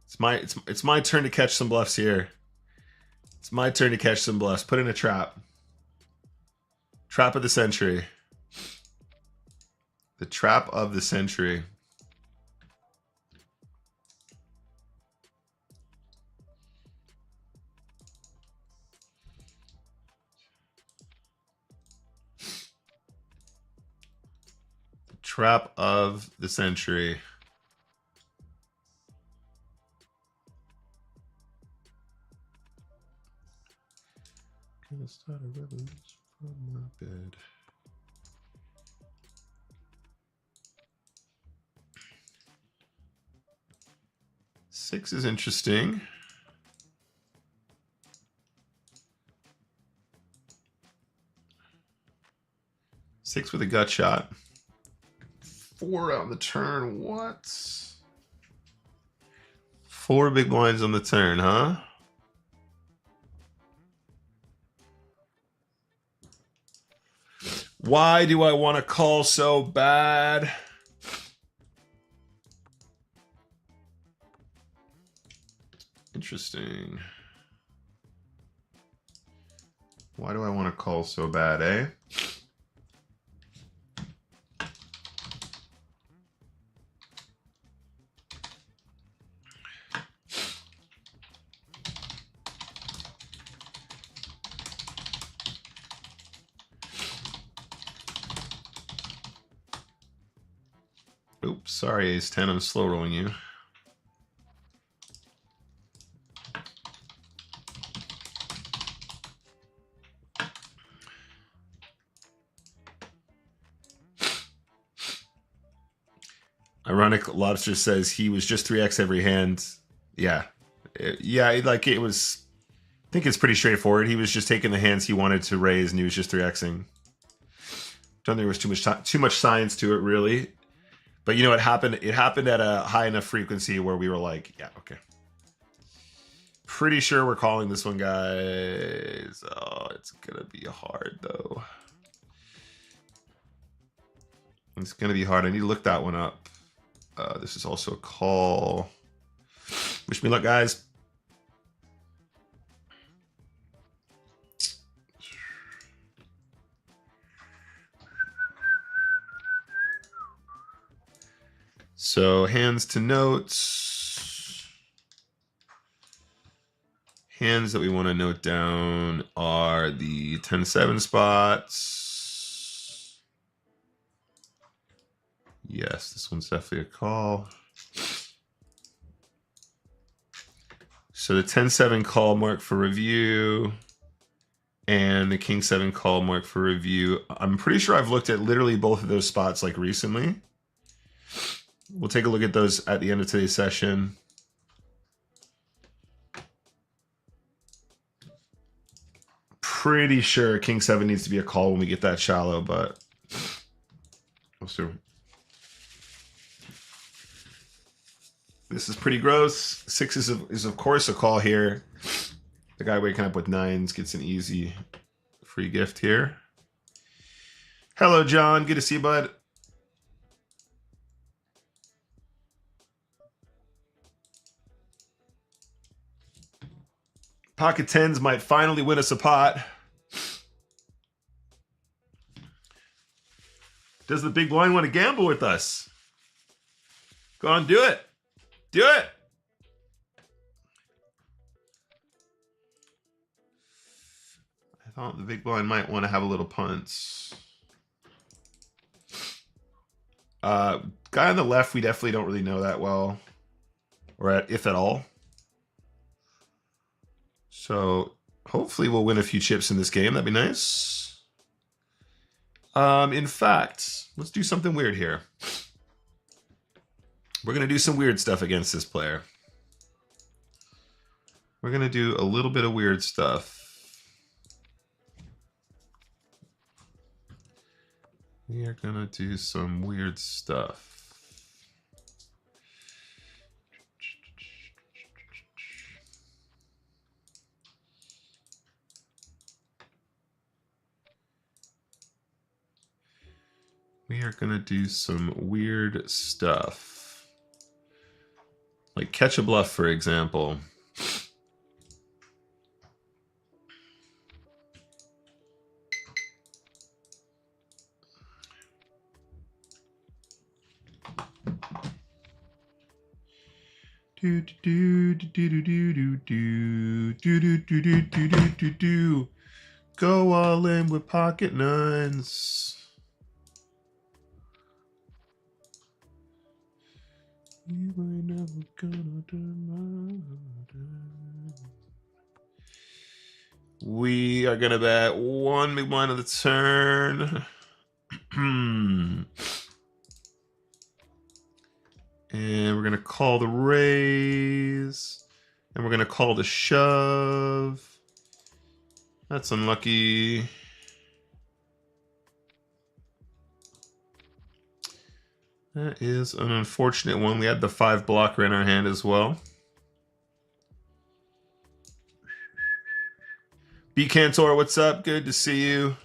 [SPEAKER 1] It's my turn to catch some bluffs here. It's my turn to catch some bluffs. Put in a trap. Trap of the century. The trap of the century. Trap of the century. Gonna start a revolution from my bed. Six is interesting. Six with a gut shot. 4 on the turn. What? 4 big blinds on the turn, huh? Why do I want to call so bad? Interesting. Why do I want to call so bad, eh? Sorry, ace 10, I'm slow rolling you. Ironic Lobster says he was just 3x every hand. Yeah. Yeah, like it was, I think it's pretty straightforward. He was just taking the hands he wanted to raise and he was just 3xing. Don't think there was too much science to it, really. But you know what happened? It happened at a high enough frequency where we were like, yeah, okay. Pretty sure we're calling this one, guys. Oh, it's gonna be hard though. It's gonna be hard. I need to look that one up. This is also a call. Wish me luck, guys. So hands to notes. Hands that we want to note down are the 10-7 spots. Yes, this one's definitely a call. So the 10-7 call mark for review and the King-7 call mark for review. I'm pretty sure I've looked at literally both of those spots like recently. We'll take a look at those at the end of today's session. Pretty sure King-7 needs to be a call when we get that shallow, but we'll see. This is pretty gross. 6 is of course a call here. The guy waking up with 9s gets an easy free gift here. Hello, John. Good to see you, bud. Pocket 10s might finally win us a pot. Does the big blind want to gamble with us? Go on, do it. Do it. I thought the big blind might want to have a little punts. Guy on the left, we definitely don't really know that well, or if at all. So hopefully we'll win a few chips in this game. That'd be nice. In fact, let's do something weird here. We're going to do some weird stuff against this player. We're going to do a little bit of weird stuff. We are going to do some weird stuff. We are going to do some weird stuff. Like catch a bluff, for example. Go all in with pocket 9s. You ain't never gonna do. We are gonna bet 1 big blind on the turn. And we're gonna call the raise. And we're gonna call the shove. That's unlucky. That is an unfortunate one. We had the 5 blocker in our hand as well. B Cantor, what's up? Good to see you.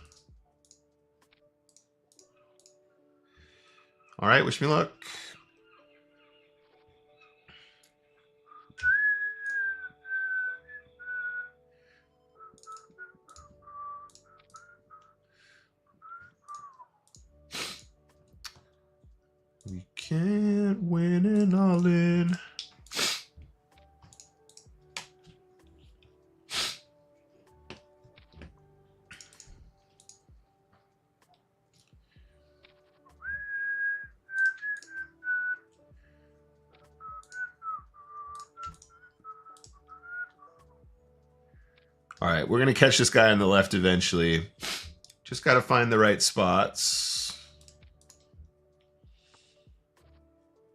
[SPEAKER 1] All right, wish me luck. We can't win an all in. All right, we're going to catch this guy on the left eventually. Just got to find the right spots.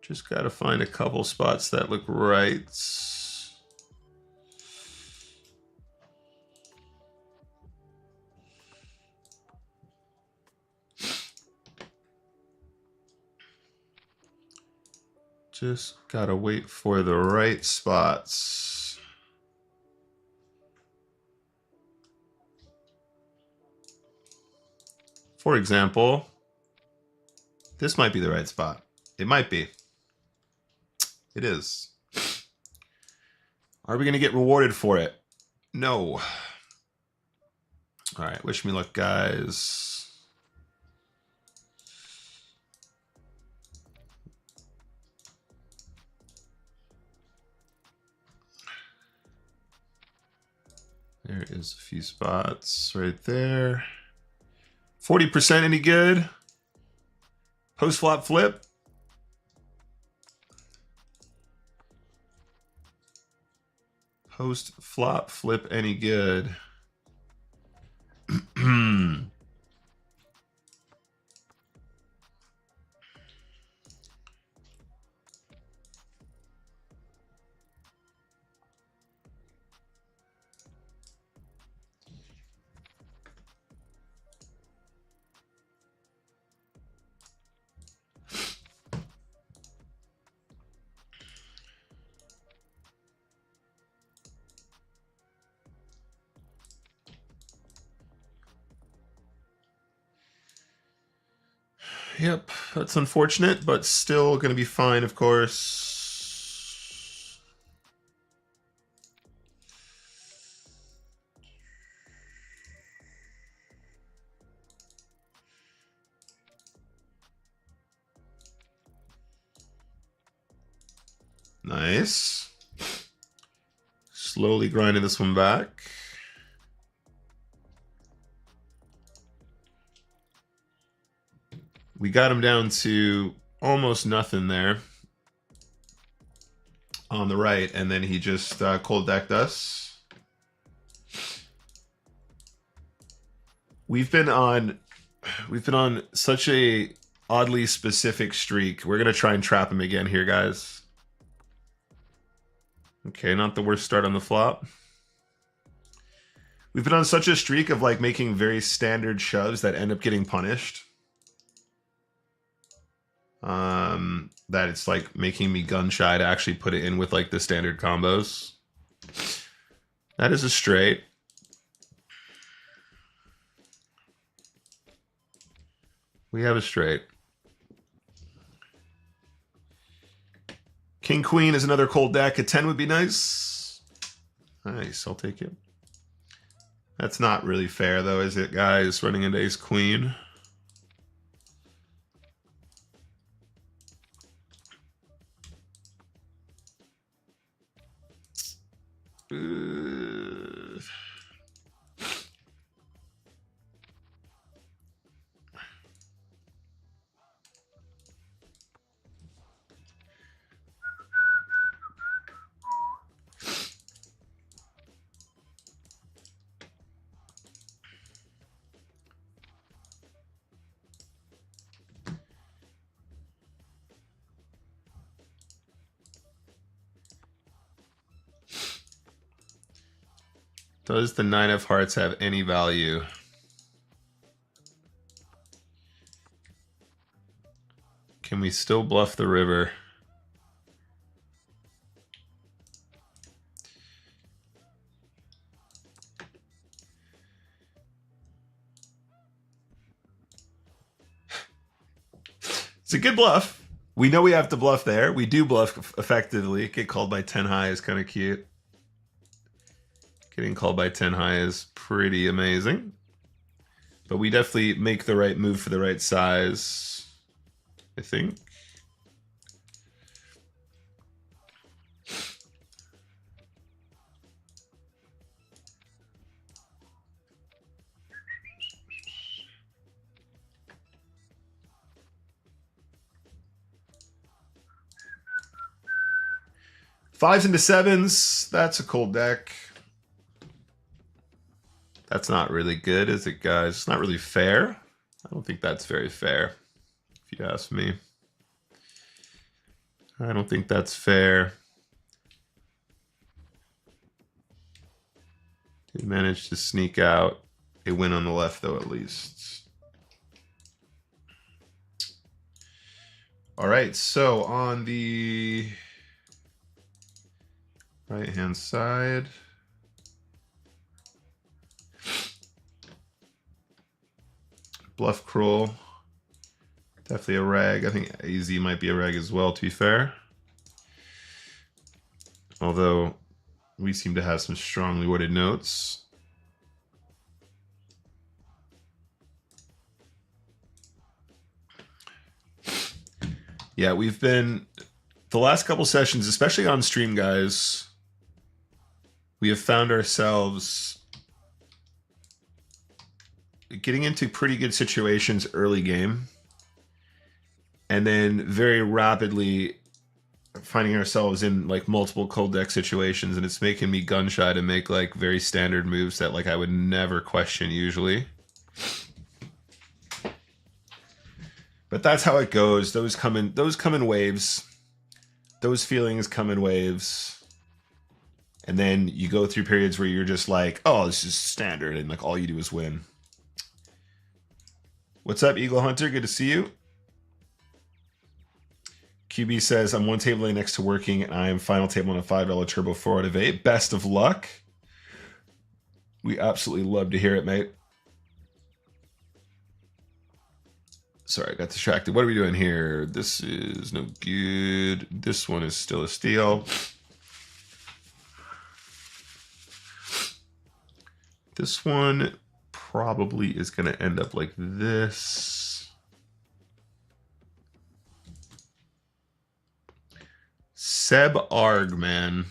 [SPEAKER 1] Just got to find a couple spots that look right. Just got to wait for the right spots. For example, this might be the right spot. It might be. It is. Are we going to get rewarded for it? No. All right, wish me luck, guys. There is a few spots right there. 40% any good? Post flop flip? Post flop flip any good? Yep, that's unfortunate, but still going to be fine, of course. Nice. Slowly grinding this one back. We got him down to almost nothing there on the right, and then he just cold decked us. We've been on such a oddly specific streak. We're gonna try and trap him again here, guys. Okay, not the worst start on the flop. We've been on such a streak of like making very standard shoves that end up getting punished. That it's like making me gun shy to actually put it in with like the standard combos. That is a straight. We have a straight. King Queen is another cold deck. A 10 would be nice. Nice, I'll take it. That's not really fair though, is it, guys? Running into Ace Queen. Does the 9 of hearts have any value? Can we still bluff the river? It's a good bluff. We know we have to bluff there. We do bluff effectively. Get called by 10 high is kind of cute. Getting called by 10 high is pretty amazing. But we definitely make the right move for the right size, I think. Fives into sevens, that's a cold deck. That's not really good, is it, guys? It's not really fair. I don't think that's very fair, if you ask me. I don't think that's fair. Did manage to sneak out a win on the left, though, at least. All right, so on the right-hand side, Bluff Cruel, definitely a reg. I think AZ might be a reg as well, to be fair. Although we seem to have some strongly worded notes. Yeah, we've been, the last couple sessions, especially on stream, guys, we have found ourselves getting into pretty good situations early game, and then very rapidly finding ourselves in like multiple cold deck situations, and it's making me gun shy to make like very standard moves that like I would never question usually. But that's how it goes. Those come in waves. Those feelings come in waves. And then you go through periods where you're just like, oh, this is standard, and like all you do is win. What's up, Eagle Hunter? Good to see you. QB says, I'm one table next to working, and I am final table on a $5 turbo 4 out of 8. Best of luck. We absolutely love to hear it, mate. Sorry, I got distracted. What are we doing here? This is no good. This one is still a steal. This one probably is going to end up like this. Seb Arg, man.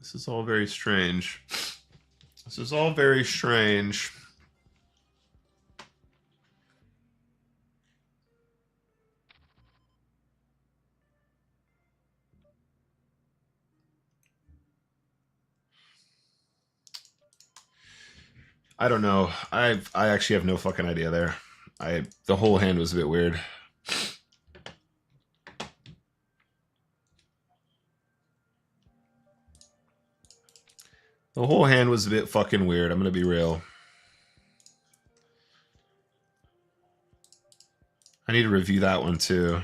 [SPEAKER 1] This is all very strange. This is all very strange. I don't know. I actually have no fucking idea there. The whole hand was a bit weird. The whole hand was a bit fucking weird. I'm gonna be real. I need to review that one too.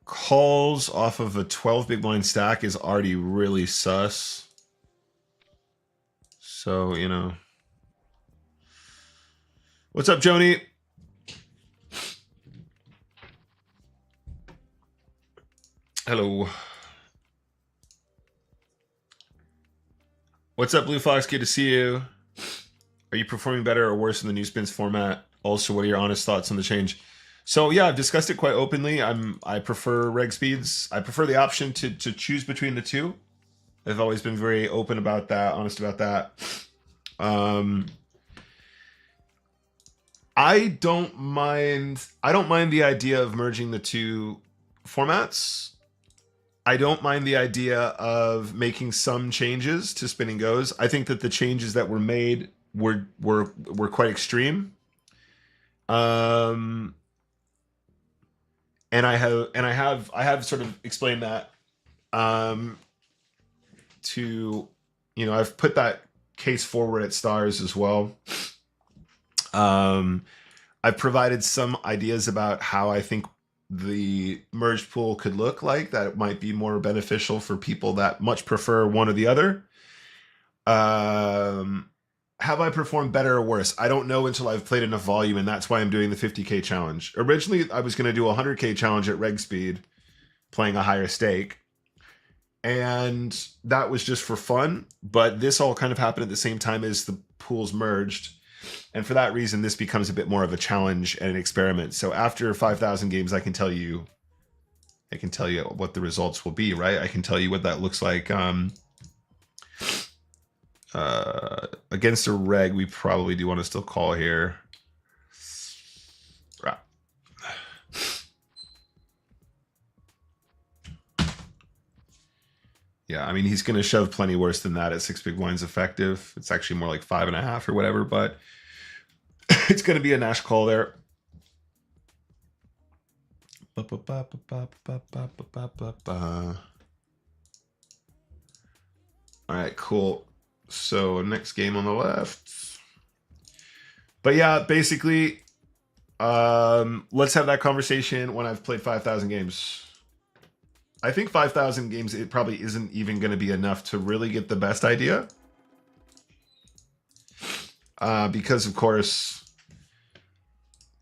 [SPEAKER 1] Calls off of a 12 big blind stack is already really sus. So, you know. What's up, Joni? Hello. What's up, Blue Fox? Good to see you. Are you performing better or worse in the new spins format? Also, what are your honest thoughts on the change? So yeah, I've discussed it quite openly. I prefer reg speeds. I prefer the option to choose between the two. I've always been very open about that, honest about that. I don't mind the idea of merging the two formats. I don't mind the idea of making some changes to Spin and Goes. I think that the changes that were made were quite extreme. And I have sort of explained that to, you know, I've put that case forward at Stars as well. I've provided some ideas about how I think the merged pool could look like, that it might be more beneficial for people that much prefer one or the other. Have I performed better or worse? I don't know until I've played enough volume, and that's why I'm doing the 50K challenge. Originally, I was going to do a 100K challenge at reg speed, playing a higher stake. And that was just for fun. But this all kind of happened at the same time as the pools merged. And for that reason, this becomes a bit more of a challenge and an experiment. So after 5,000 games, I can tell you what the results will be, right? I can tell you what that looks like. Against a reg, we probably do want to still call here. Right. Yeah, I mean, he's going to shove plenty worse than that at 6 big blinds effective. It's actually more like 5.5 or whatever, but it's going to be a Nash call there. All right, cool. So next game on the left. But yeah, basically, let's have that conversation when I've played 5,000 games. I think 5,000 games, it probably isn't even going to be enough to really get the best idea. Because, of course,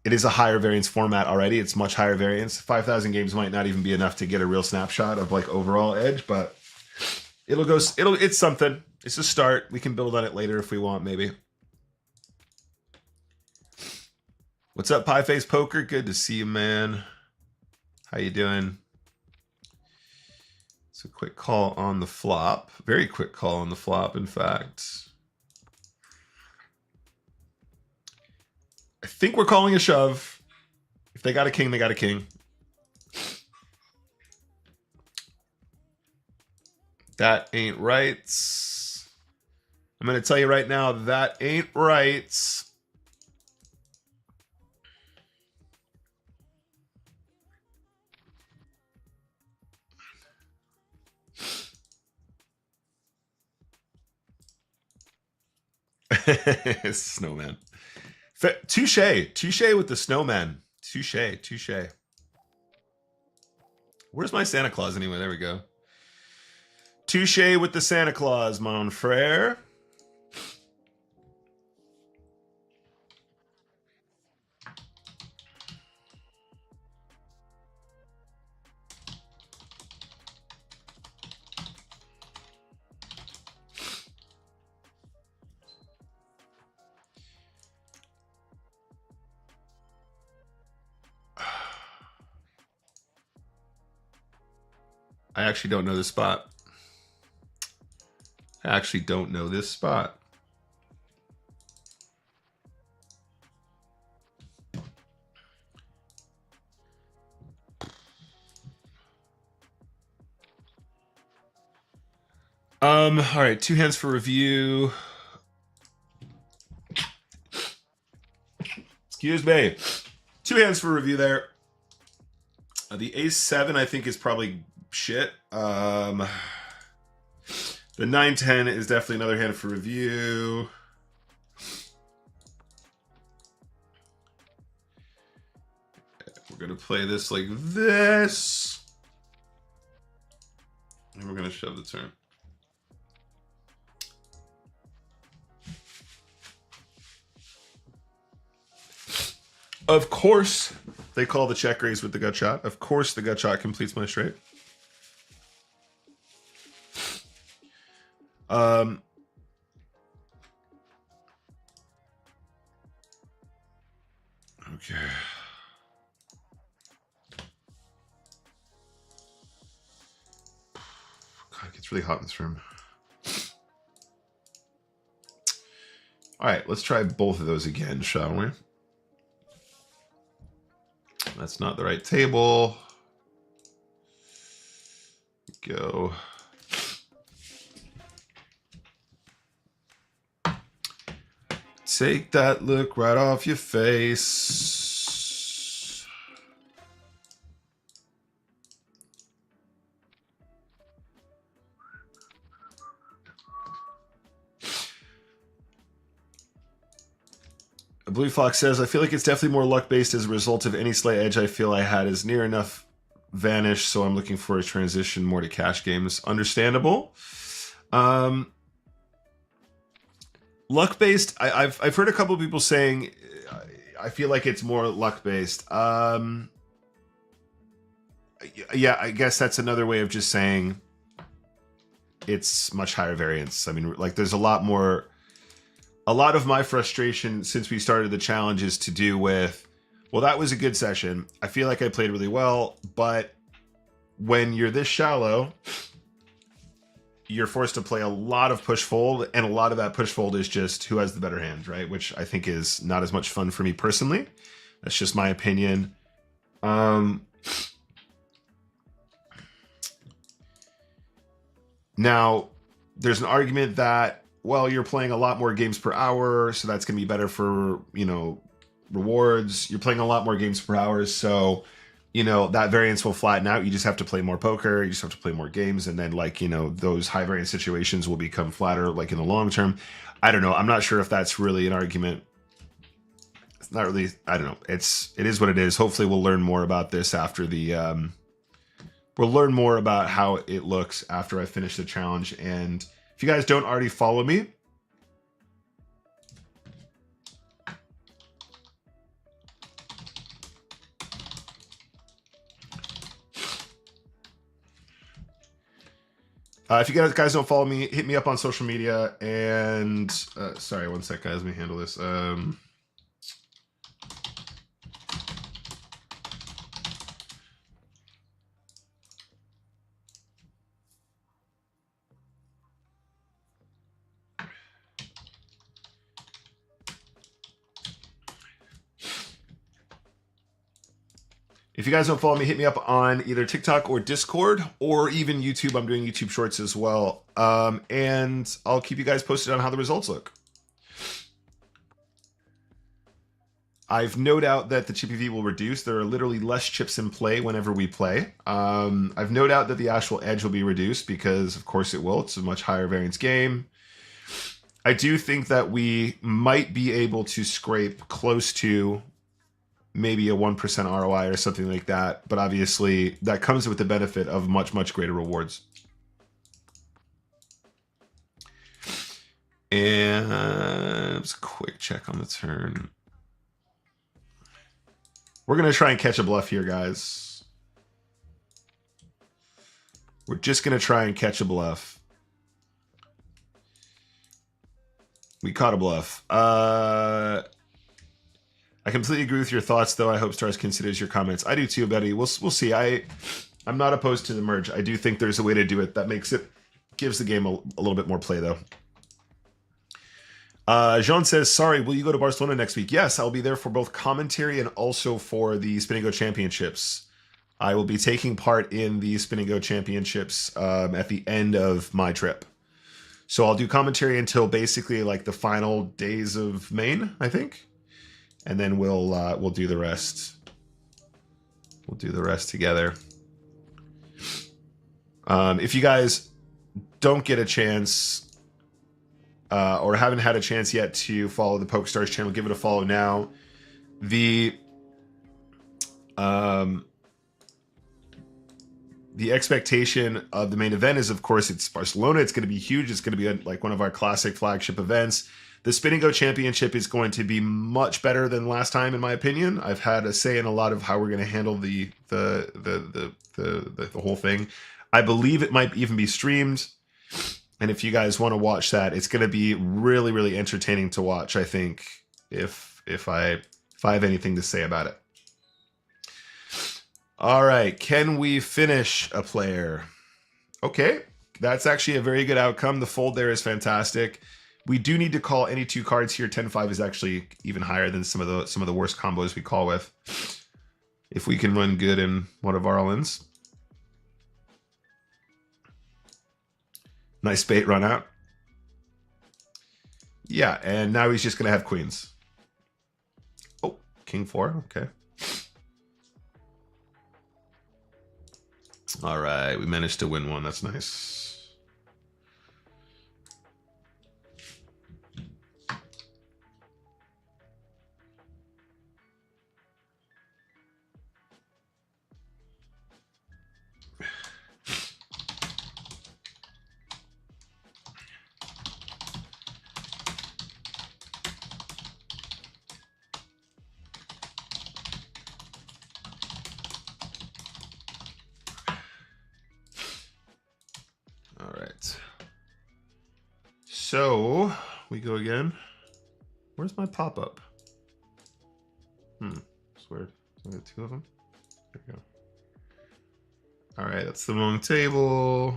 [SPEAKER 1] it is a higher variance format already. It's much higher variance. 5,000 games might not even be enough to get a real snapshot of like overall edge, but it's something. It's a start. We can build on it later if we want, maybe. What's up, Pie Face Poker? Good to see you, man. How you doing? It's a quick call on the flop. Very quick call on the flop, in fact. I think we're calling a shove. If they got a king, they got a king. That ain't right. I'm going to tell you right now, that ain't right. Snowman. Touche with the snowman. Touche. Where's my Santa Claus anyway? There we go. Touche with the Santa Claus, mon frere. I actually don't know this spot. All right, 2 hands for review. Excuse me. 2 hands for review there. The ace-7, I think, is probably shit. The 9-10 is definitely another hand for review. We're going to play this like this. And we're going to shove the turn. Of course, they call the check raise with the gut shot. Of course, the gut shot completes my straight. Okay. God, it gets really hot in this room. All right, let's try both of those again, shall we? That's not the right table. Go. Take that look right off your face. Blue Fox says, I feel like it's definitely more luck-based as a result of any slight edge I feel I had is near enough vanished, so I'm looking for a transition more to cash games. Understandable. Luck based. I've heard a couple of people saying I feel like it's more luck based. Yeah, I guess that's another way of just saying it's much higher variance. I mean, like there's a lot of my frustration since we started the challenge is to do with, well, that was a good session. I feel like I played really well, but when you're this shallow, you're forced to play a lot of push fold, and a lot of that push fold is just who has the better hand, right? Which I think is not as much fun for me personally. That's just my opinion. Now, there's an argument that, well, you're playing a lot more games per hour, so that's going to be better for, you know, rewards. You're playing a lot more games per hour, so, you know, that variance will flatten out. You just have to play more poker. You just have to play more games. And then, like, you know, those high variance situations will become flatter, like, in the long term. I don't know. I'm not sure if that's really an argument. It's not really, I don't know. It is what it is. Hopefully we'll learn more about this after the, we'll learn more about how it looks after I finish the challenge. And if you guys don't already follow me, if you guys don't follow me, hit me up on social media. And sorry, one sec, guys. Let me handle this. If you guys don't follow me, hit me up on either TikTok or Discord, or even YouTube. I'm doing YouTube Shorts as well. And I'll keep you guys posted on how the results look. I've no doubt that the chip EV will reduce. There are literally less chips in play whenever we play. I've no doubt that the actual edge will be reduced because, of course, it will. It's a much higher variance game. I do think that we might be able to scrape close to maybe a 1% ROI or something like that. But obviously, that comes with the benefit of much, much greater rewards. And just a quick check on the turn. We're going to try and catch a bluff here, guys. We're just going to try and catch a bluff. We caught a bluff. I completely agree with your thoughts, though. I hope Stars considers your comments. I do too, Betty. We'll see. I'm not opposed to the merge. I do think there's a way to do it that gives the game a little bit more play, though. Jean says, sorry, will you go to Barcelona next week? Yes, I'll be there for both commentary and also for the Spin Go Championships. I will be taking part in the Spin Go Championships at the end of my trip. So I'll do commentary until basically like the final days of Maine, I think. And then we'll do the rest. We'll do the rest together. If you guys don't get a chance or haven't had a chance yet to follow the PokerStars channel, give it a follow now. The expectation of the main event is, of course, it's Barcelona. It's going to be huge. It's going to be like one of our classic flagship events. The Spin Go Championship is going to be much better than last time, in my opinion. I've had a say in a lot of how we're going to handle the whole thing. I believe it might even be streamed, and if you guys want to watch that, it's going to be really, really entertaining to watch. I think if I have anything to say about it. All right, can we finish a player? Okay, that's actually a very good outcome. The fold there is fantastic. We do need to call any two cards here. 10-5 is actually even higher than some of the worst combos we call with. If we can run good in one of our all-ins. Nice bait run out. Yeah, and now he's just going to have queens. Oh, king 4, okay. All right, we managed to win one. That's nice. so we go again. Where's my pop-up? It's weird. I got two of them. There we go. All right, that's the wrong table.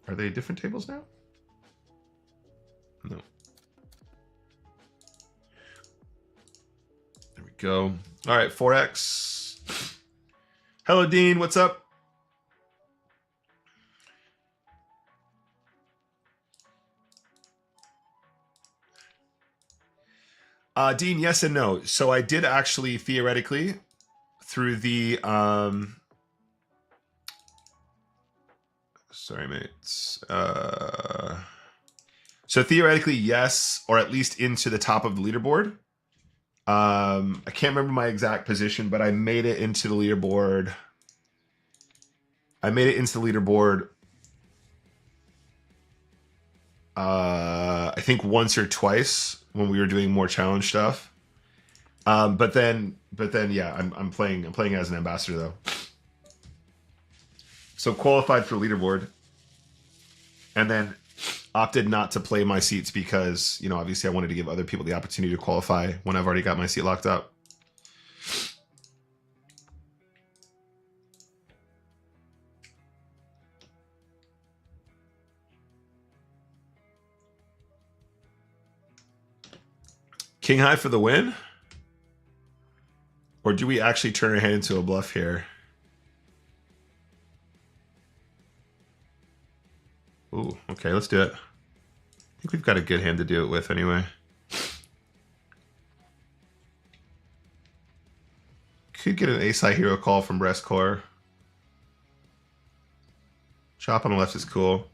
[SPEAKER 1] Are they different tables now? No. There we go. All right, 4X. Hello, Dean. What's up? Dean, yes and no. So I did actually theoretically through the sorry mates. So theoretically yes, or at least into the top of the leaderboard. I can't remember my exact position, but I made it into the leaderboard. I think once or twice when we were doing more challenge stuff. But then yeah, I'm playing as an ambassador though. So qualified for leaderboard, and then opted not to play my seats because, you know, obviously I wanted to give other people the opportunity to qualify when I've already got my seat locked up. King high for the win? Or do we actually turn our hand into a bluff here? Ooh, okay, let's do it. I think we've got a good hand to do it with anyway. Could get an ace-high hero call from breast core. Chop on the left is cool.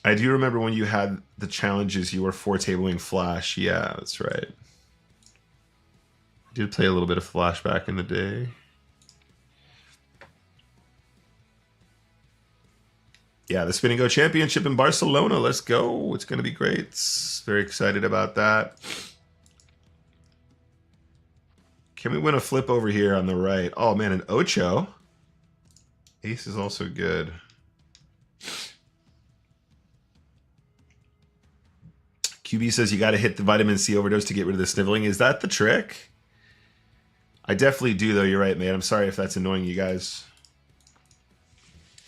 [SPEAKER 1] I do remember when you had the challenges, you were four-tabling flash. Yeah, that's right. I did play a little bit of flash back in the day. Yeah, the Spin Go Championship in Barcelona. Let's go. It's going to be great. Very excited about that. Can we win a flip over here on the right? Oh, man, an Ocho. Ace is also good. QB says you got to hit the vitamin C overdose to get rid of the sniveling. Is that the trick? I definitely do, though. You're right, man. I'm sorry if that's annoying you guys.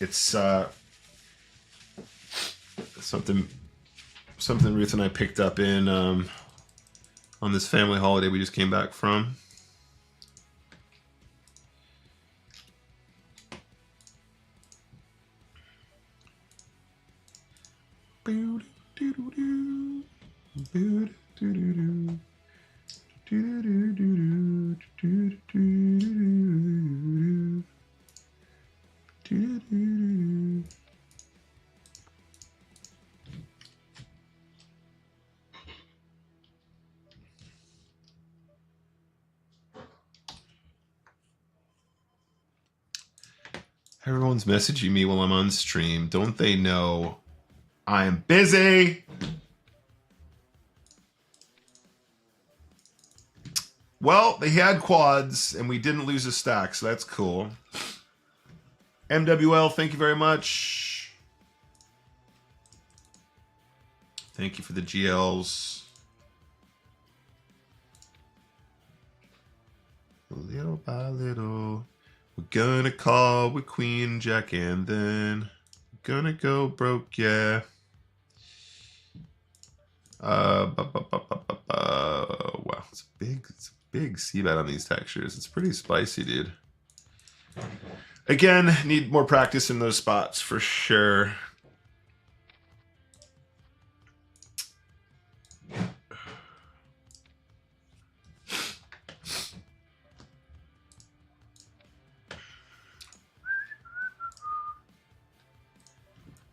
[SPEAKER 1] It's something Ruth and I picked up in on this family holiday we just came back from. Everyone's messaging me while I'm on stream. Don't they know I'm busy? Well, they had quads, and we didn't lose a stack, so that's cool. MWL, thank you very much. Thank you for the GLs. Little by little, we're gonna call with Queen Jack, and then we're gonna go broke, yeah. Wow, it's a big c-bet on these textures. It's pretty spicy, dude. Again, need more practice in those spots for sure.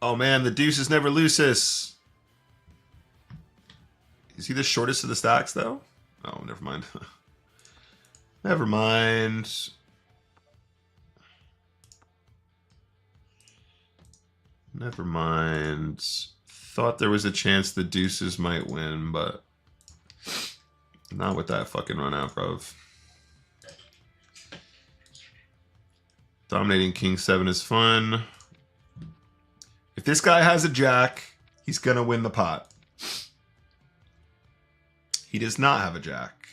[SPEAKER 1] Oh man, the deuce is never loses. Is he the shortest of the stacks though? Oh, never mind. Never mind. Never mind. Thought there was a chance the deuces might win, but not with that fucking run out, bro. Dominating King 7 is fun. this guy has a jack, he's going to win the pot. He does not have a jack.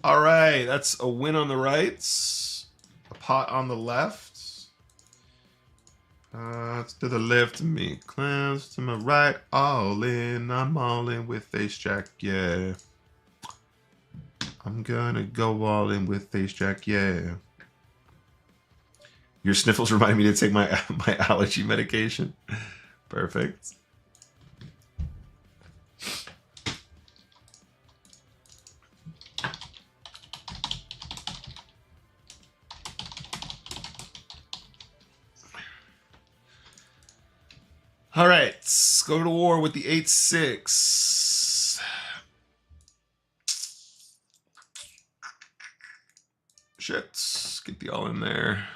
[SPEAKER 1] All right, that's a win on the right, a pot on the left. To the left of me, clams to my right, all in. I'm all in with ace jack, yeah. I'm gonna go all in with ace jack, yeah. Your sniffles remind me to take my allergy medication. Perfect. All right, let's go to war with the 8-6. Shit, get the all in there.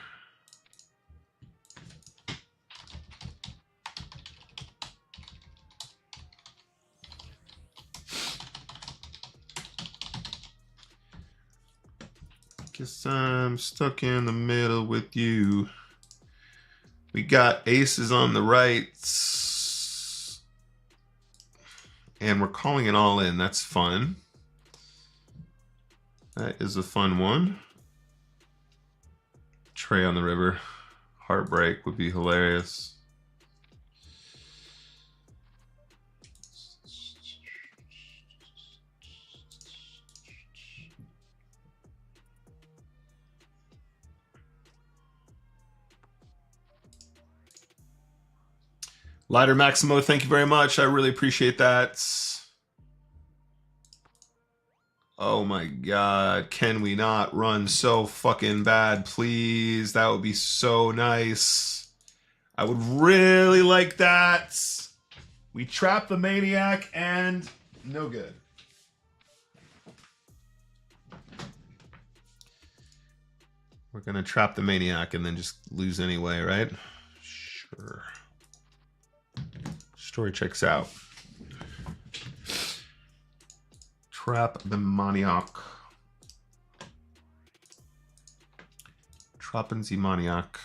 [SPEAKER 1] Guess I'm stuck in the middle with you. We got aces on the right. And we're calling it all in. That's fun. That is a fun one. Tray on the river. Heartbreak would be hilarious. Lighter Maximo, thank you very much. I really appreciate that. Oh my God, can we not run so fucking bad, please? That would be so nice. I would really like that. We trap the maniac and no good. We're gonna trap the maniac and then just lose anyway, right? Sure. Story checks out. Trap the maniac. Trappen the maniac.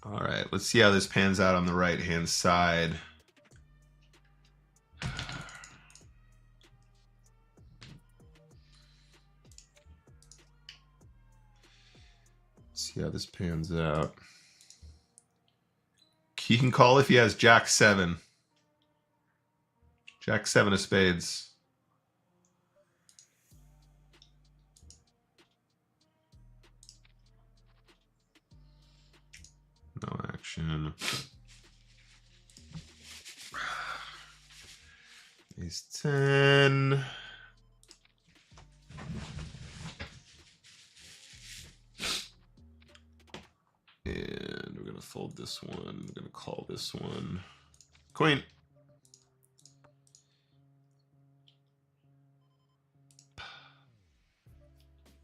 [SPEAKER 1] All right, let's see how this pans out on the right-hand side. Let's see how this pans out. He can call if he has Jack 7. Jack 7 of spades. No action. Ace 10. And we're gonna fold this one. We're gonna call this one. Queen.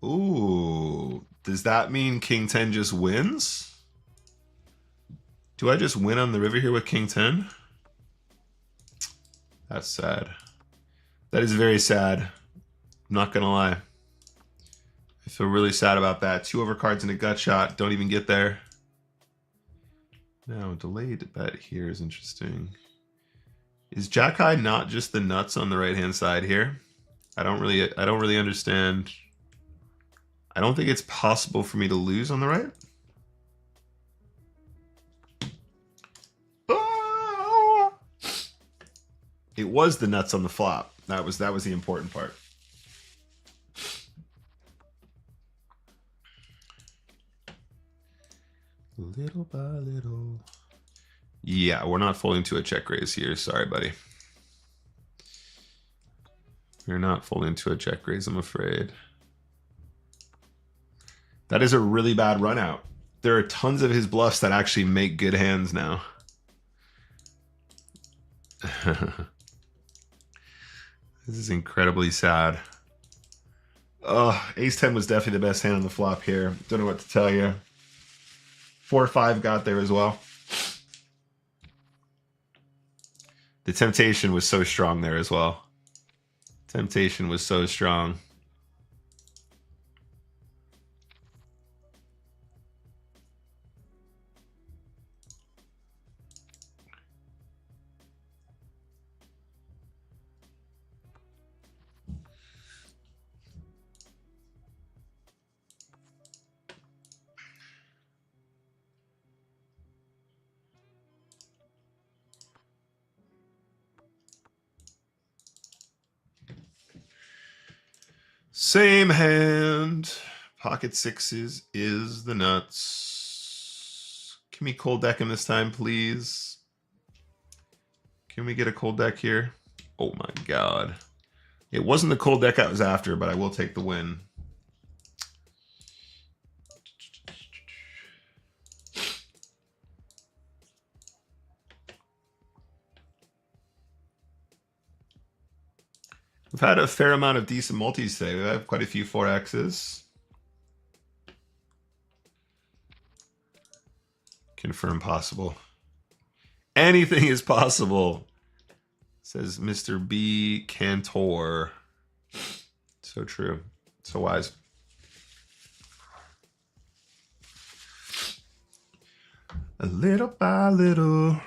[SPEAKER 1] Ooh, does that mean King 10 just wins? Do I just win on the river here with King 10? That's sad. That is very sad. I'm not gonna lie. I feel really sad about that. 2 overcards and a gut shot. Don't even get there. Now, delayed bet here is interesting. Is Jack High not just the nuts on the right-hand side here? I don't really understand. I don't think it's possible for me to lose on the right. Ah! It was the nuts on the flop. That was the important part. Little by little. Yeah, we're not folding to a check raise here. Sorry, buddy. We're not folding to a check raise, I'm afraid. That is a really bad run out. There are tons of his bluffs that actually make good hands now. This is incredibly sad. Oh, ace 10 was definitely the best hand on the flop here. Don't know what to tell you. 4-5 got there as well. The temptation was so strong there as well. Temptation was so strong. Same hand. Pocket sixes is the nuts. Can we cold deck him this time, please? Can we get a cold deck here? Oh my god. It wasn't the cold deck I was after, but I will take the win. We've had a fair amount of decent multis today. We have quite a few 4Xs. Confirm possible. Anything is possible, says Mr. B. Cantor. So true. So wise. A little by little.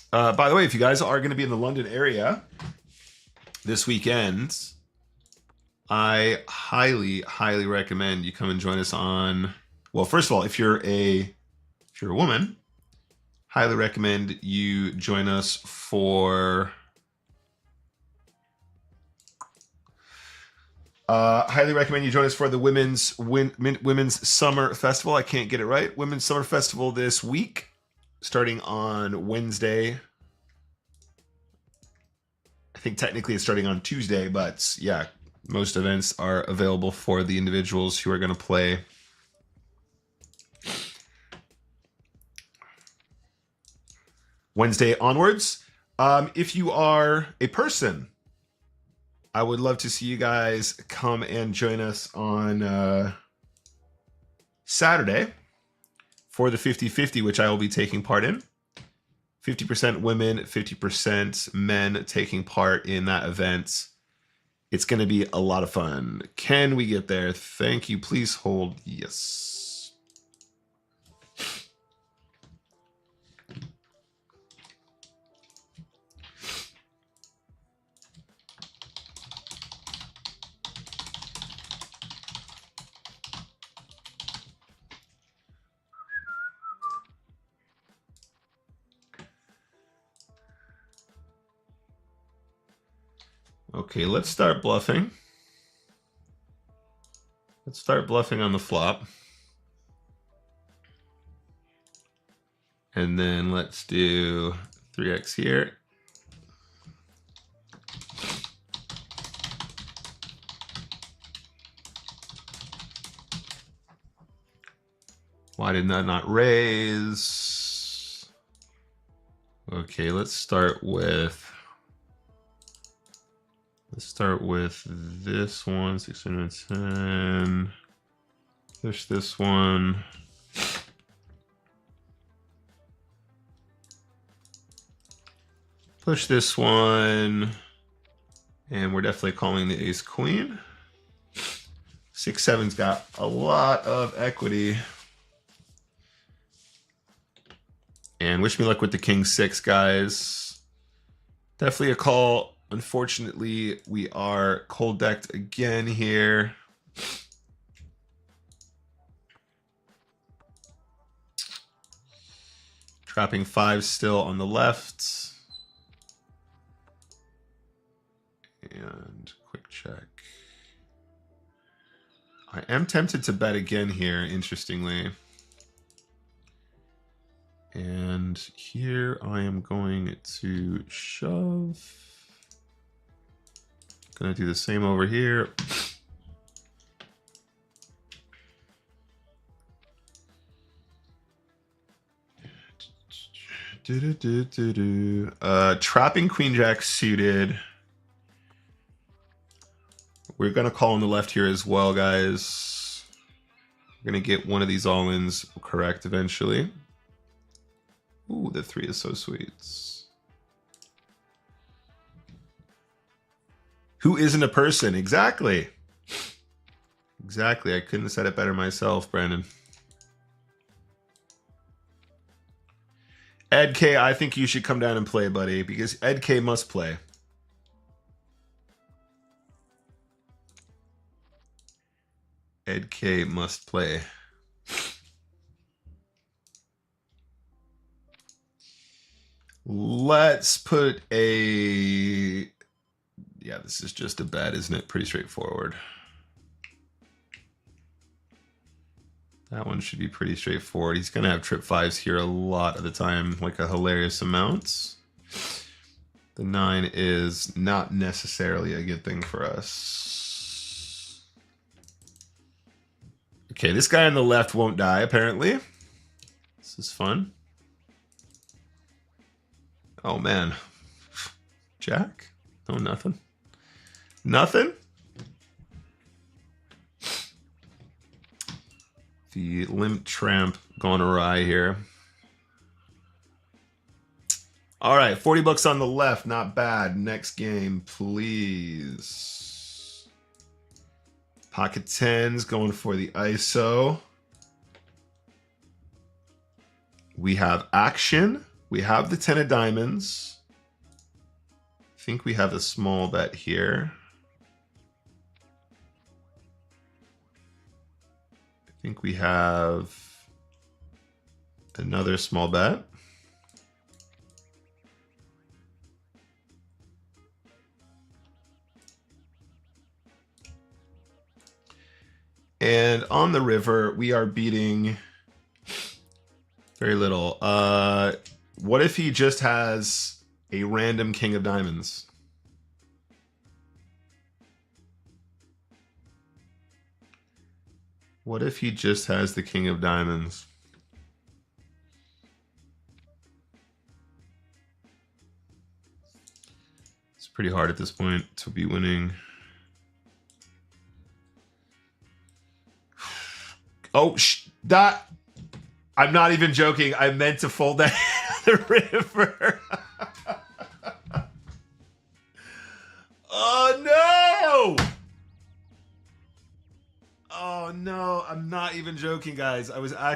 [SPEAKER 1] By the way, if you guys are going to be in the London area this weekend, I highly, highly recommend you come and join us on. Well, first of all, if you're a woman, highly recommend you join us for. Highly recommend you join us for the Women's Summer Festival. I can't get it right. Women's Summer Festival this week, starting on Wednesday. I think technically it's starting on Tuesday, but yeah, most events are available for the individuals who are going to play. Wednesday onwards. If you are a person, I would love to see you guys come and join us on Saturday for the 50-50, which I will be taking part in. 50% women, 50% men taking part in that event. It's going to be a lot of fun. Can we get there? Thank you. Please hold. Yes. Okay, let's start bluffing. Let's start bluffing on the flop. And then let's do 3x here. Why did that not raise? Okay, let's start with this one, 610. Push this one. Push this one. And we're definitely calling the ace queen. 6-7's got a lot of equity. And wish me luck with the king 6, guys. Definitely a call. Unfortunately, we are cold decked again here. Trapping 5 still on the left. And quick check. I am tempted to bet again here, interestingly. And here I am going to shove. Gonna do the same over here. Trapping queen jack suited. We're gonna call on the left here as well, guys. We're gonna get one of these all-ins correct eventually. Ooh, the 3 is so sweet. Who isn't a person? Exactly. Exactly. I couldn't have said it better myself, Brandon. Ed K, I think you should come down and play, buddy, because Ed K must play. Ed K must play. Let's put a this is just a bet, isn't it? Pretty straightforward. That one should be pretty straightforward. He's going to have trip fives here a lot of the time, like a hilarious amount. The 9 is not necessarily a good thing for us. Okay, this guy on the left won't die, apparently. This is fun. Oh, man. Jack? Oh, nothing. Nothing? The limp tramp gone awry here. All right, 40 bucks on the left, not bad. Next game, please. Pocket 10s going for the ISO. We have action. We have the 10 of diamonds. I think we have a small bet here. I think we have another small bet. And on the river, we are beating very little. What if he just has a random king of diamonds? What if he just has the king of diamonds? It's pretty hard at this point to be winning. Oh, that. I'm not even joking. I meant to fold that in the river. Oh, no. Oh, no. I'm not even joking, guys. I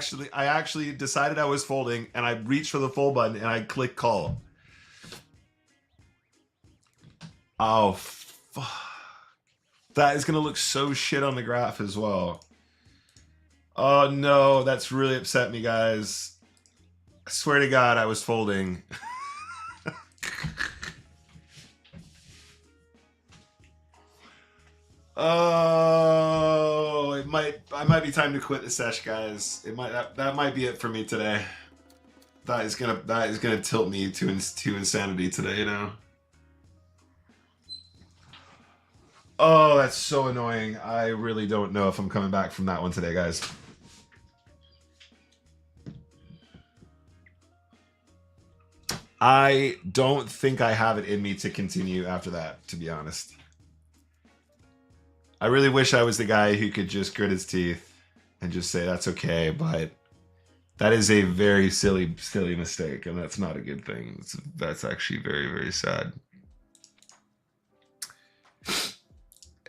[SPEAKER 1] actually decided I was folding, and I reached for the fold button, and I clicked call. Oh, fuck. That is going to look so shit on the graph as well. Oh, no. That's really upset me, guys. I swear to God, I was folding. Oh, I might be time to quit the sesh, guys. That might be it for me today. That is gonna tilt me to insanity today, you know. Oh, that's so annoying. I really don't know if I'm coming back from that one today, guys. I don't think I have it in me to continue after that, to be honest. I really wish I was the guy who could just grit his teeth and just say that's okay, but that is a very silly mistake, and that's not a good thing. That's actually very, very sad.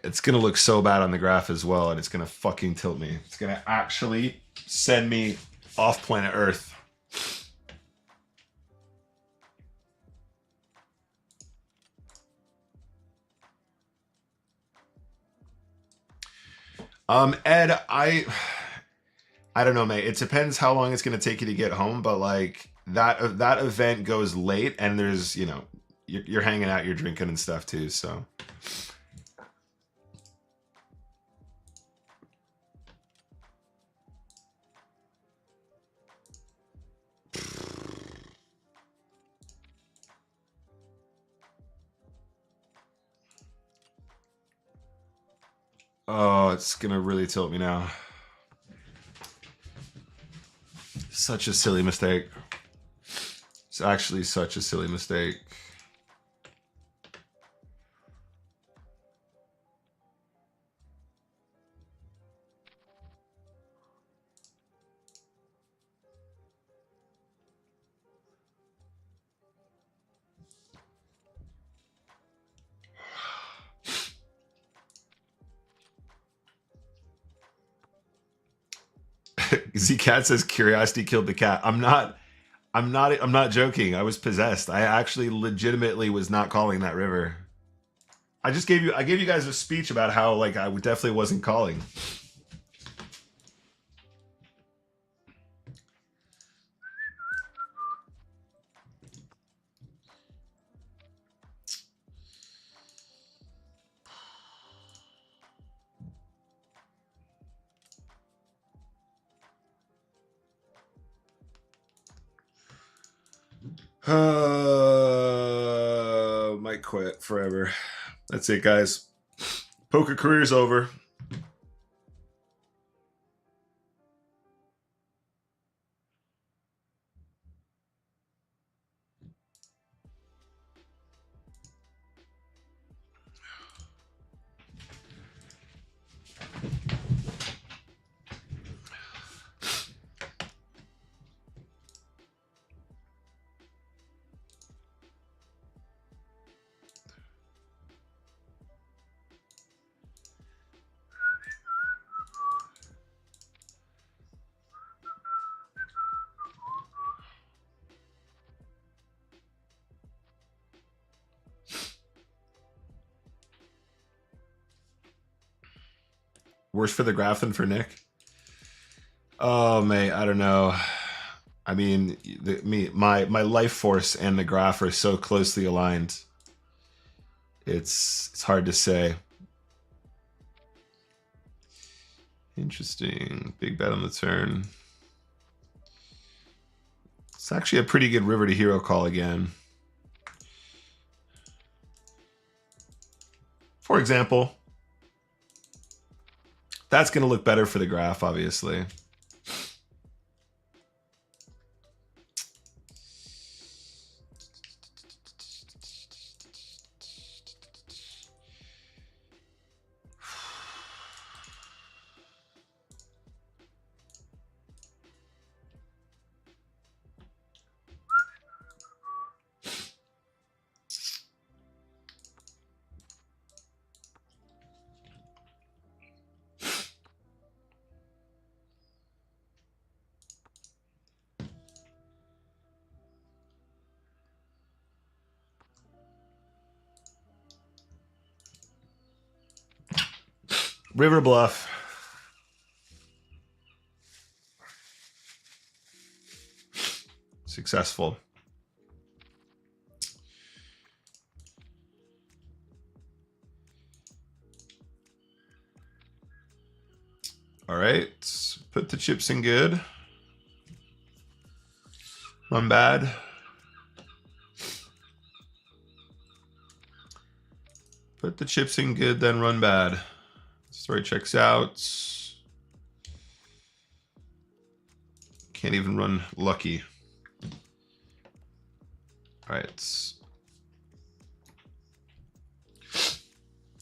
[SPEAKER 1] It's going to look so bad on the graph as well, and it's going to fucking tilt me. It's going to actually send me off planet Earth. Ed, I don't know, mate. It depends how long it's going to take you to get home, but like that event goes late, and there's, you know, you're hanging out, you're drinking and stuff too, so. Oh, it's gonna really tilt me now. Such a silly mistake. It's actually such a silly mistake. Z-Cat says curiosity killed the cat. I'm not joking. I was possessed. I actually legitimately was not calling that river. I gave you guys a speech about how like I definitely wasn't calling. Might quit forever. That's it, guys. Poker career's over. Worse for the graph than for Nick? Oh, mate, I don't know. I mean, my life force and the graph are so closely aligned. It's hard to say. Interesting. Big bet on the turn. It's actually a pretty good river to hero call again. For example, that's going to look better for the graph, obviously. River bluff. Successful. All right, put the chips in good. Run bad. Put the chips in good, then run bad. Story checks out. Can't even run lucky. All right. Let's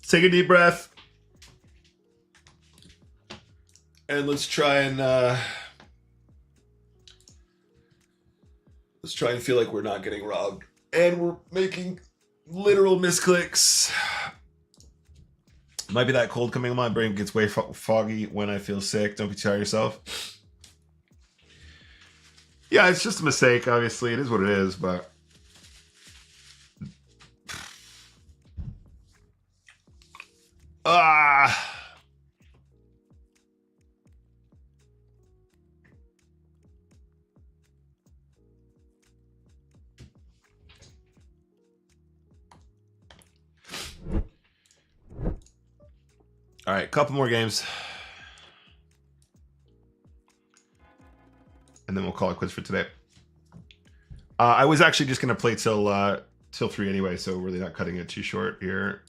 [SPEAKER 1] take a deep breath. And let's try and feel like we're not getting robbed. And we're making literal misclicks. Might be that cold coming on. My brain gets way foggy when I feel sick. Don't be too hard on yourself. Yeah, it's just a mistake. Obviously, it is what it is, but all right, couple more games. And then we'll call it quits for today. I was actually just going to play till 3 anyway, so really not cutting it too short here.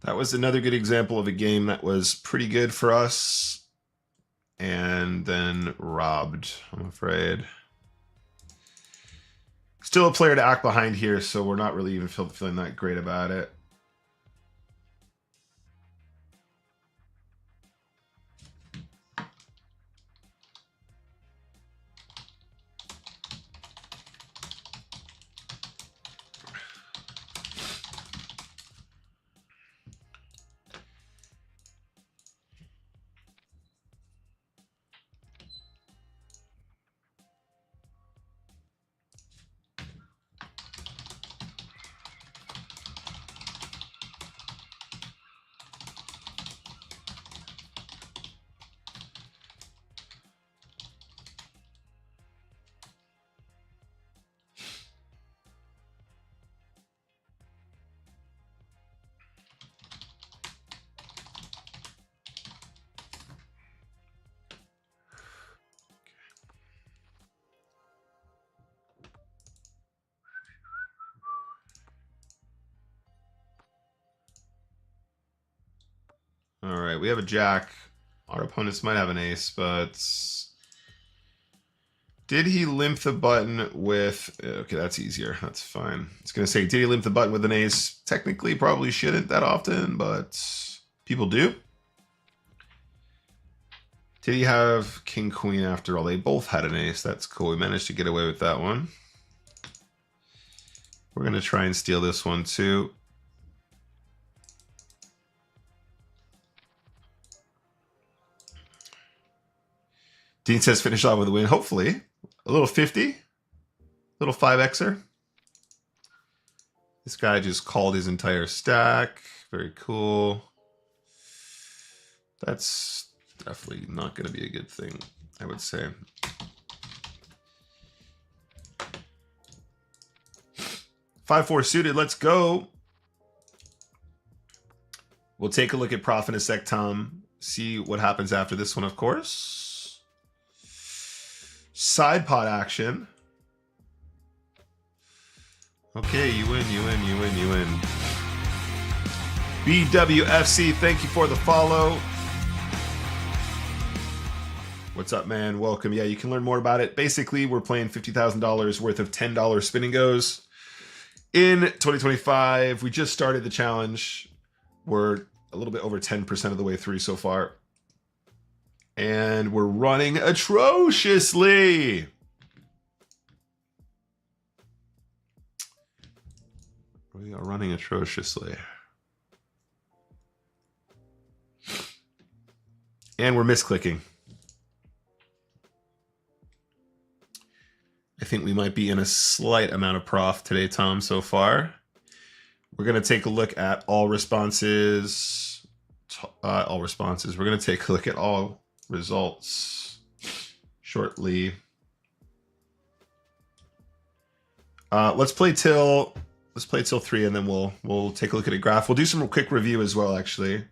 [SPEAKER 1] That was another good example of a game that was pretty good for us and then robbed, I'm afraid. Still a player to act behind here, so we're not really even feeling that great about it. right, we have a jack. Our opponents might have an ace, but did he limp the button with... Okay, that's easier. That's fine. I was going to say, did he limp the button with an ace? Technically, probably shouldn't that often, but people do. Did he have king, queen after all? They both had an ace. That's cool. We managed to get away with that one. We're going to try and steal this one too. Dean says finish off with a win. Hopefully. A little 50. Little 5x'er. This guy just called his entire stack. Very cool. That's definitely not going to be a good thing, I would say. Five, four suited. Let's go. We'll take a look at Prof in a sec, Tom. See what happens after this one, of course. Side pot action. Okay, you win, you win, you win, you win. BWFC, thank you for the follow. What's up, man? Welcome. Yeah, you can learn more about it. Basically, we're playing $50,000 worth of $10 spinning goes in 2025. We just started the challenge. We're a little bit over 10% of the way through so far. And we're running atrociously. We are running atrociously. And we're misclicking. I think we might be in a slight amount of prof today, Tom, so far. We're going to take a look at all responses. We're going to take a look at all results shortly. Let's play till 3, and then we'll take a look at a graph. We'll do some quick review as well, actually.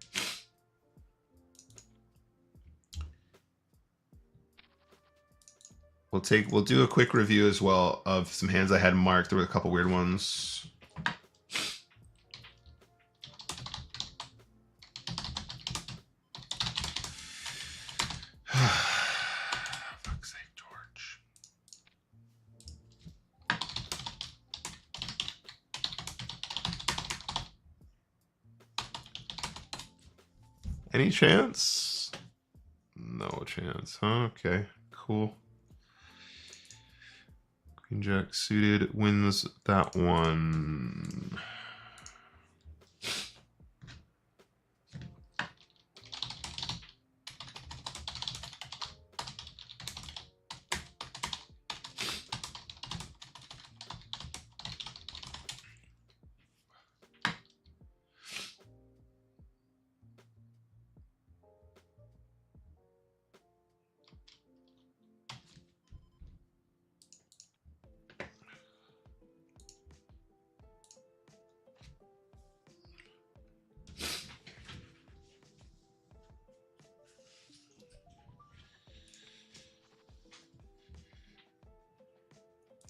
[SPEAKER 1] We'll do a quick review as well of some hands I had marked. There were a couple weird ones. Fuck's sake, George. Any chance? No chance. Huh? Okay, cool. Queen Jack suited wins that one.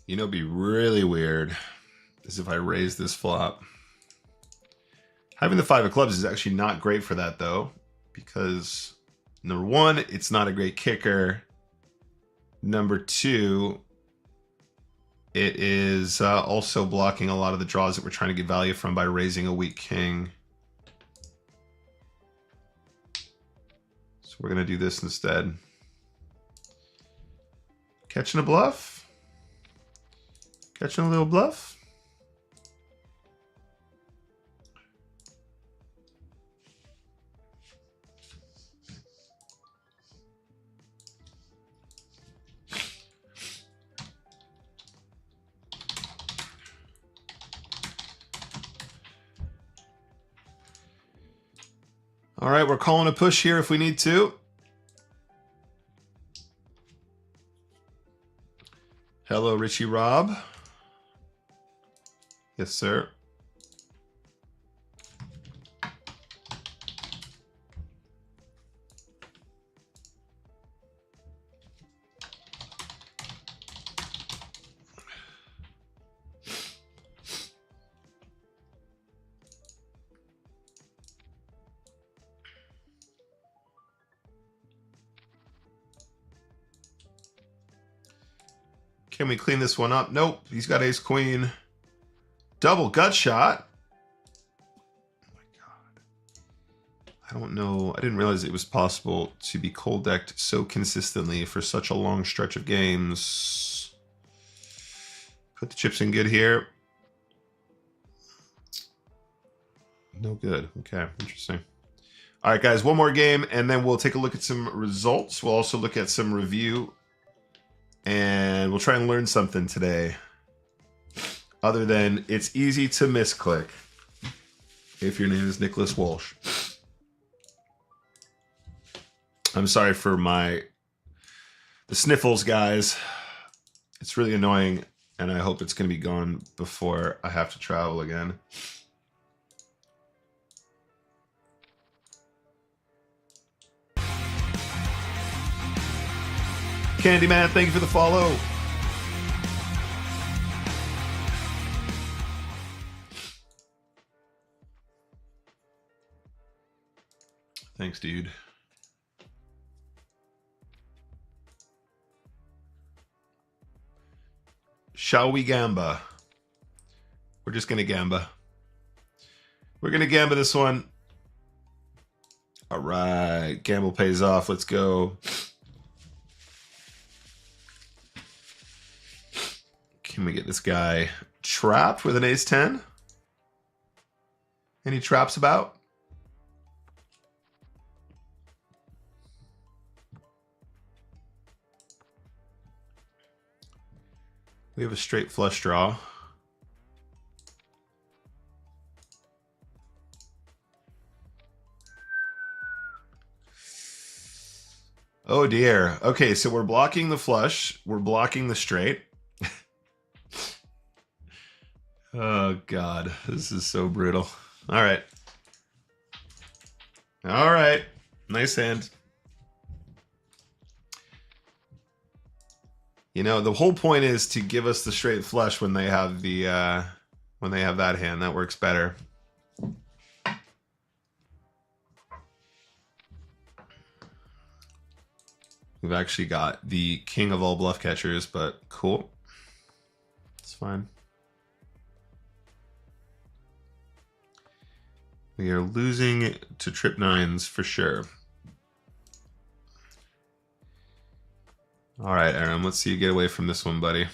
[SPEAKER 1] You know, it'd be really weird is if I raise this flop. Having the 5 of clubs is actually not great for that, though, because number one, it's not a great kicker. Number two, it is also blocking a lot of the draws that we're trying to get value from by raising a weak king. So we're going to do this instead. Catching a bluff. Catching a little bluff. All right, we're calling a push here if we need to. Hello, Richie Rob. Yes, sir. Can we clean this one up? Nope. He's got ace queen. Double gut shot. Oh my God. I don't know. I didn't realize it was possible to be cold decked so consistently for such a long stretch of games. Put the chips in good here. No good. Okay, interesting. All right, guys, one more game, and then we'll take a look at some results. We'll also look at some review, and we'll try and learn something today. Other than it's easy to misclick if your name is Nicholas Walsh. I'm sorry for the sniffles, guys. It's really annoying, and I hope it's going to be gone before I have to travel again. Candyman, thank you for the follow. Thanks, dude. Shall we gamba? We're just going to gamba. We're going to gamba this one. All right. Gamble pays off. Let's go. Can we get this guy trapped with an ace-10? Any traps about? We have a straight flush draw. Oh dear. Okay, so we're blocking the flush. We're blocking the straight. Oh God, this is so brutal. All right. All right. Nice hand. You know, the whole point is to give us the straight flush when they have the when they have that hand. That works better. We've actually got the king of all bluff catchers, but cool. It's fine. We are losing to trip nines for sure. All right, Aaron, let's see you get away from this one, buddy.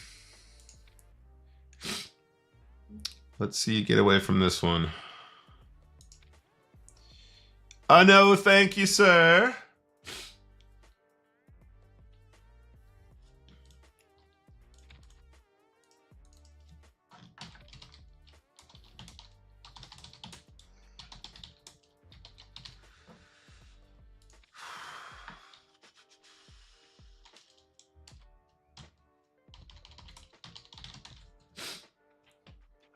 [SPEAKER 1] Let's see you get away from this one. No, thank you, sir.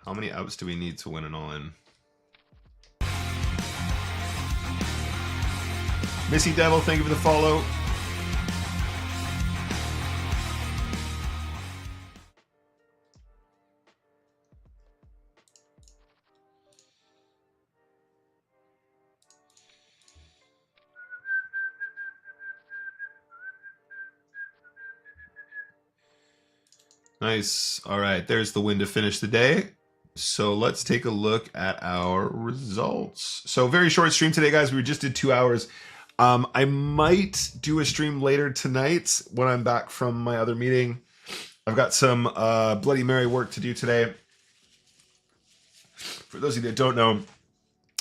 [SPEAKER 1] How many outs do we need to win an all-in? Missy Devil, thank you for the follow. Nice. All right, there's the win to finish the day. So let's take a look at our results. So very short stream today, guys. We just did 2 hours. I might do a stream later tonight when I'm back from my other meeting. I've got some Bloody Mary work to do today. For those of you that don't know,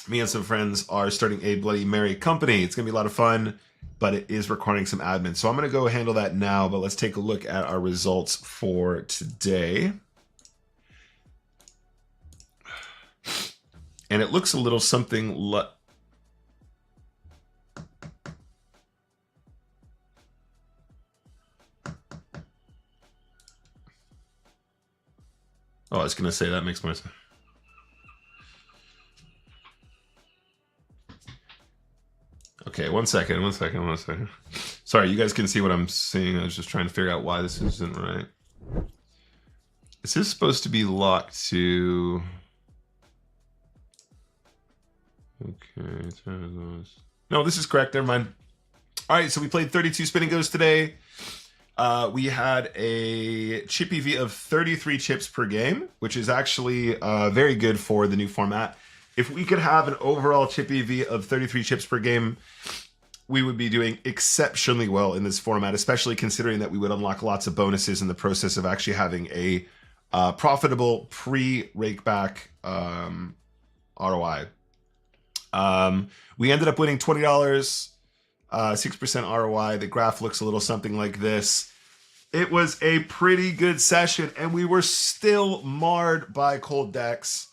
[SPEAKER 1] me and some friends are starting a Bloody Mary company. It's going to be a lot of fun, but it is requiring some admin. So I'm going to go handle that now, but let's take a look at our results for today. And it looks a little something oh, I was going to say that makes more sense. Okay, one second. Sorry, you guys can see what I'm seeing. I was just trying to figure out why this isn't right. This is supposed to be locked to... Okay, no, this is correct. Never mind. All right, so we played 32 spinning goes today. We had a chip EV of 33 chips per game, which is actually very good for the new format. If we could have an overall chip EV of 33 chips per game, we would be doing exceptionally well in this format, especially considering that we would unlock lots of bonuses in the process of actually having a profitable pre-rakeback ROI. We ended up winning $20, 6% ROI. The graph looks a little something like this. It was a pretty good session, and we were still marred by cold decks.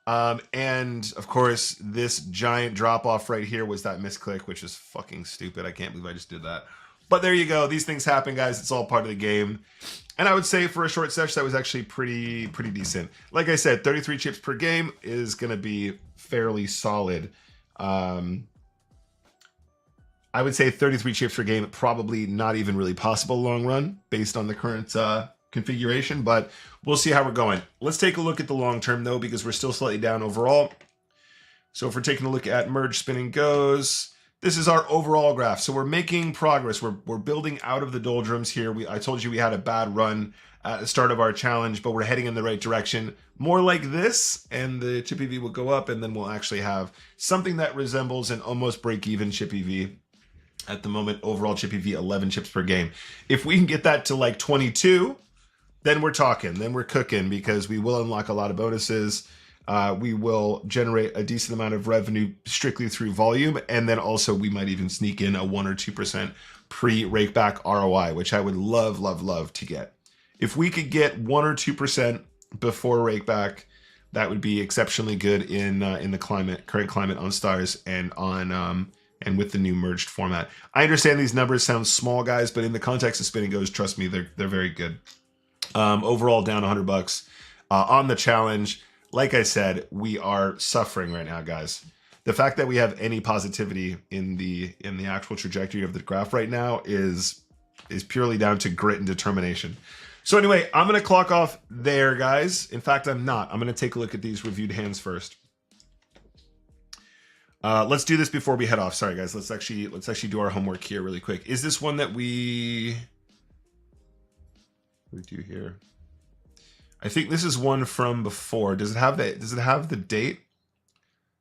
[SPEAKER 1] And of course, this giant drop off right here was that misclick, which is fucking stupid. I can't believe I just did that. But there you go. These things happen, guys. It's all part of the game. And I would say for a short session, that was actually pretty decent. Like I said, 33 chips per game is going to be fairly solid. I would say 33 chips per game, probably not even really possible long run based on the current configuration, but we'll see how we're going. Let's take a look at the long term though, because we're still slightly down overall. So if we're taking a look at merge spinning goes, this is our overall graph. So we're making progress. We're building out of the doldrums here. I told you we had a bad run at the start of our challenge, but we're heading in the right direction. More like this, and the chip EV will go up, and then we'll actually have something that resembles an almost break-even chip EV. At the moment, overall chip EV 11 chips per game. If we can get that to like 22, then we're talking, then we're cooking, because we will unlock a lot of bonuses. We will generate a decent amount of revenue strictly through volume. And then also we might even sneak in a 1 or 2% pre-rakeback ROI, which I would love to get. If we could get 1 or 2% before rakeback, that would be exceptionally good in the current climate on stars and on and with the new merged format. I understand these numbers sound small, guys, but in the context of Spin and Goes, trust me, they're very good. Overall down $100 on the challenge. Like I said, we are suffering right now, guys. The fact that we have any positivity in the actual trajectory of the graph right now is purely down to grit and determination. So anyway, I'm going to clock off there, guys. In fact, I'm not. I'm going to take a look at these reviewed hands first. Let's do this before we head off. Sorry, guys. Let's actually do our homework here really quick. Is this one that we do here? I think this is one from before. Does it have the date?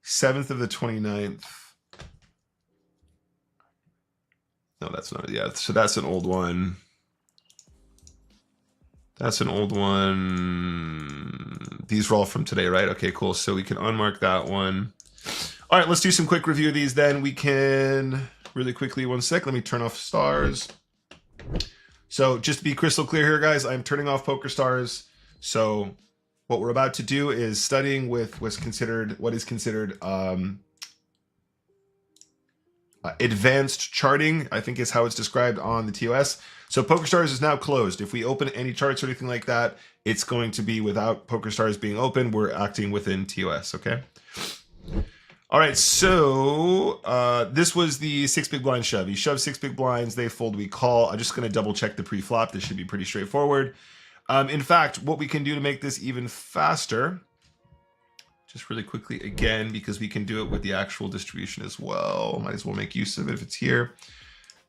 [SPEAKER 1] 7th of the 29th. No, that's not it. Yeah, so that's an old one. That's an old one. These are all from today, right? Okay, cool. So we can unmark that one. All right, let's do some quick review of these then. We can, really quickly, one sec. Let me turn off stars. So just to be crystal clear here, guys, I'm turning off PokerStars. So what we're about to do is studying with what is considered advanced charting, I think is how it's described on the TOS. So PokerStars is now closed. If we open any charts or anything like that, it's going to be without PokerStars being open. We're acting within TOS, okay? All right, so this was the 6 big blind shove. He shoved 6 big blinds, they fold, we call. I'm just gonna double check the pre-flop. This should be pretty straightforward. In fact, what we can do to make this even faster, just really quickly again, because we can do it with the actual distribution as well. Might as well make use of it if it's here.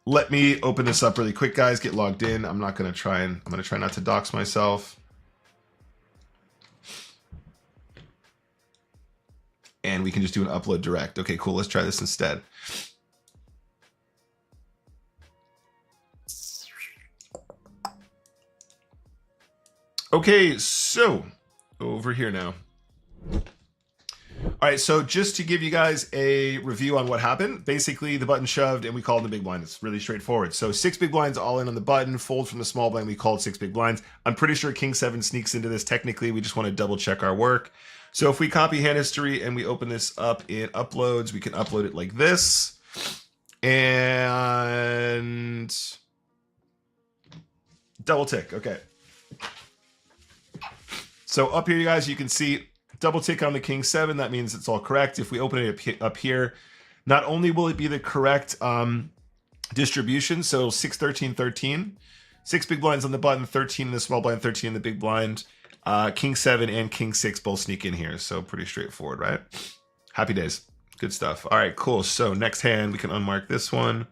[SPEAKER 1] Let me open this up really quick, guys. Get logged in. I'm gonna try not to dox myself. And we can just do an upload direct. Okay, cool. Let's try this instead. Okay, so over here now. All right, so just to give you guys a review on what happened, basically the button shoved and we called the big blind. It's really straightforward. So 6 big blinds all in on the button, fold from the small blind, we called 6 big blinds. I'm pretty sure King 7 sneaks into this. Technically, we just want to double check our work. So if we copy hand history and we open this up in uploads, we can upload it like this. And double tick, okay. So up here, you guys, you can see double tick on the King 7. That means it's all correct. If we open it up here, not only will it be the correct distribution, so 6, 13, 13. 6 big blinds on the button, 13 in the small blind, 13 in the big blind. King 7 and King 6 both sneak in here. So pretty straightforward, right? Happy days. Good stuff. All right, cool. So next hand, we can unmark this one.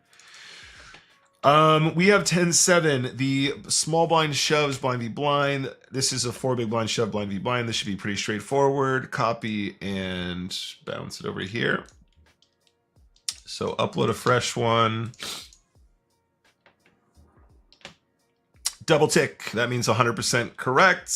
[SPEAKER 1] We have 10-7. The small blind shoves blind v blind. This is a 4 big blind shove blind v blind. This should be pretty straightforward. Copy and bounce it over here. So upload a fresh one. Double tick. That means 100% correct.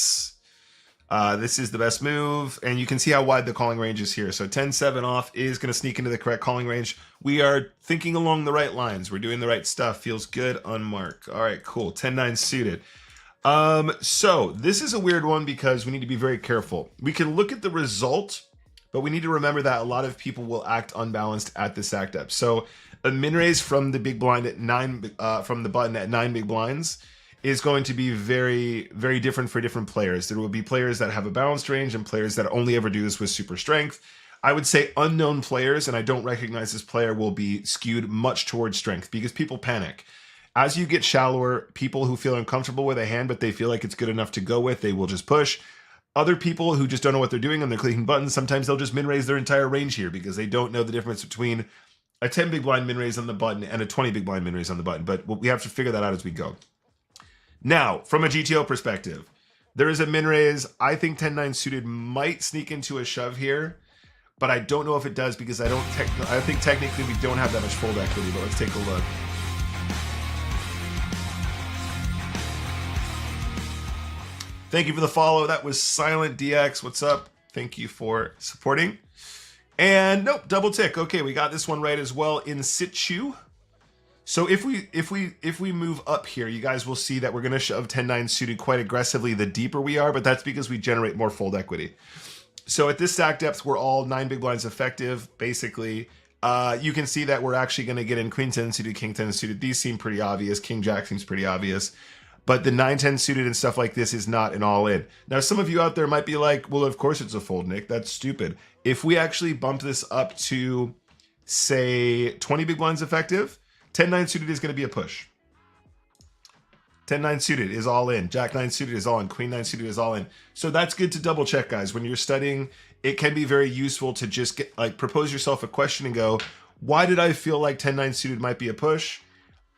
[SPEAKER 1] This is the best move, and you can see how wide the calling range is here. So 10-7 off is going to sneak into the correct calling range. We are thinking along the right lines. We're doing the right stuff. Feels good on mark. All right, cool. 10-9 suited. So this is a weird one because we need to be very careful. We can look at the result, but we need to remember that a lot of people will act unbalanced at the stack depth. So a min raise from the big blind at 9, from the button at 9 big blinds is going to be very, very different for different players. There will be players that have a balanced range and players that only ever do this with super strength. I would say unknown players, and I don't recognize this player, will be skewed much towards strength because people panic. As you get shallower, people who feel uncomfortable with a hand, but they feel like it's good enough to go with, they will just push. Other people who just don't know what they're doing and they're clicking buttons, sometimes they'll just min raise their entire range here because they don't know the difference between a 10 big blind min raise on the button and a 20 big blind min raise on the button. But we have to figure that out as we go. Now, from a GTO perspective, there is a min raise. I think 10-9 suited might sneak into a shove here, but I don't know if it does because I think technically we don't have that much fold equity, but let's take a look. Thank you for the follow. That was Silent DX. What's up? Thank you for supporting. And nope, double tick. Okay, we got this one right as well in situ. So if we move up here, you guys will see that we're going to shove 10-9 suited quite aggressively the deeper we are, but that's because we generate more fold equity. So at this stack depth, we're all 9 big blinds effective, basically. You can see that we're actually going to get in Queen 10 suited, King 10 suited. These seem pretty obvious. King Jack seems pretty obvious. But the 9-10 suited and stuff like this is not an all-in. Now, some of you out there might be like, well, of course it's a fold, Nick. That's stupid. If we actually bump this up to, say, 20 big blinds effective, 10-9 suited is going to be a push. 10-9 suited is all in. Jack 9 suited is all in. Queen 9 suited is all in. So that's good to double check, guys. When you're studying, it can be very useful to just propose yourself a question and go, why did I feel like 10-9 suited might be a push?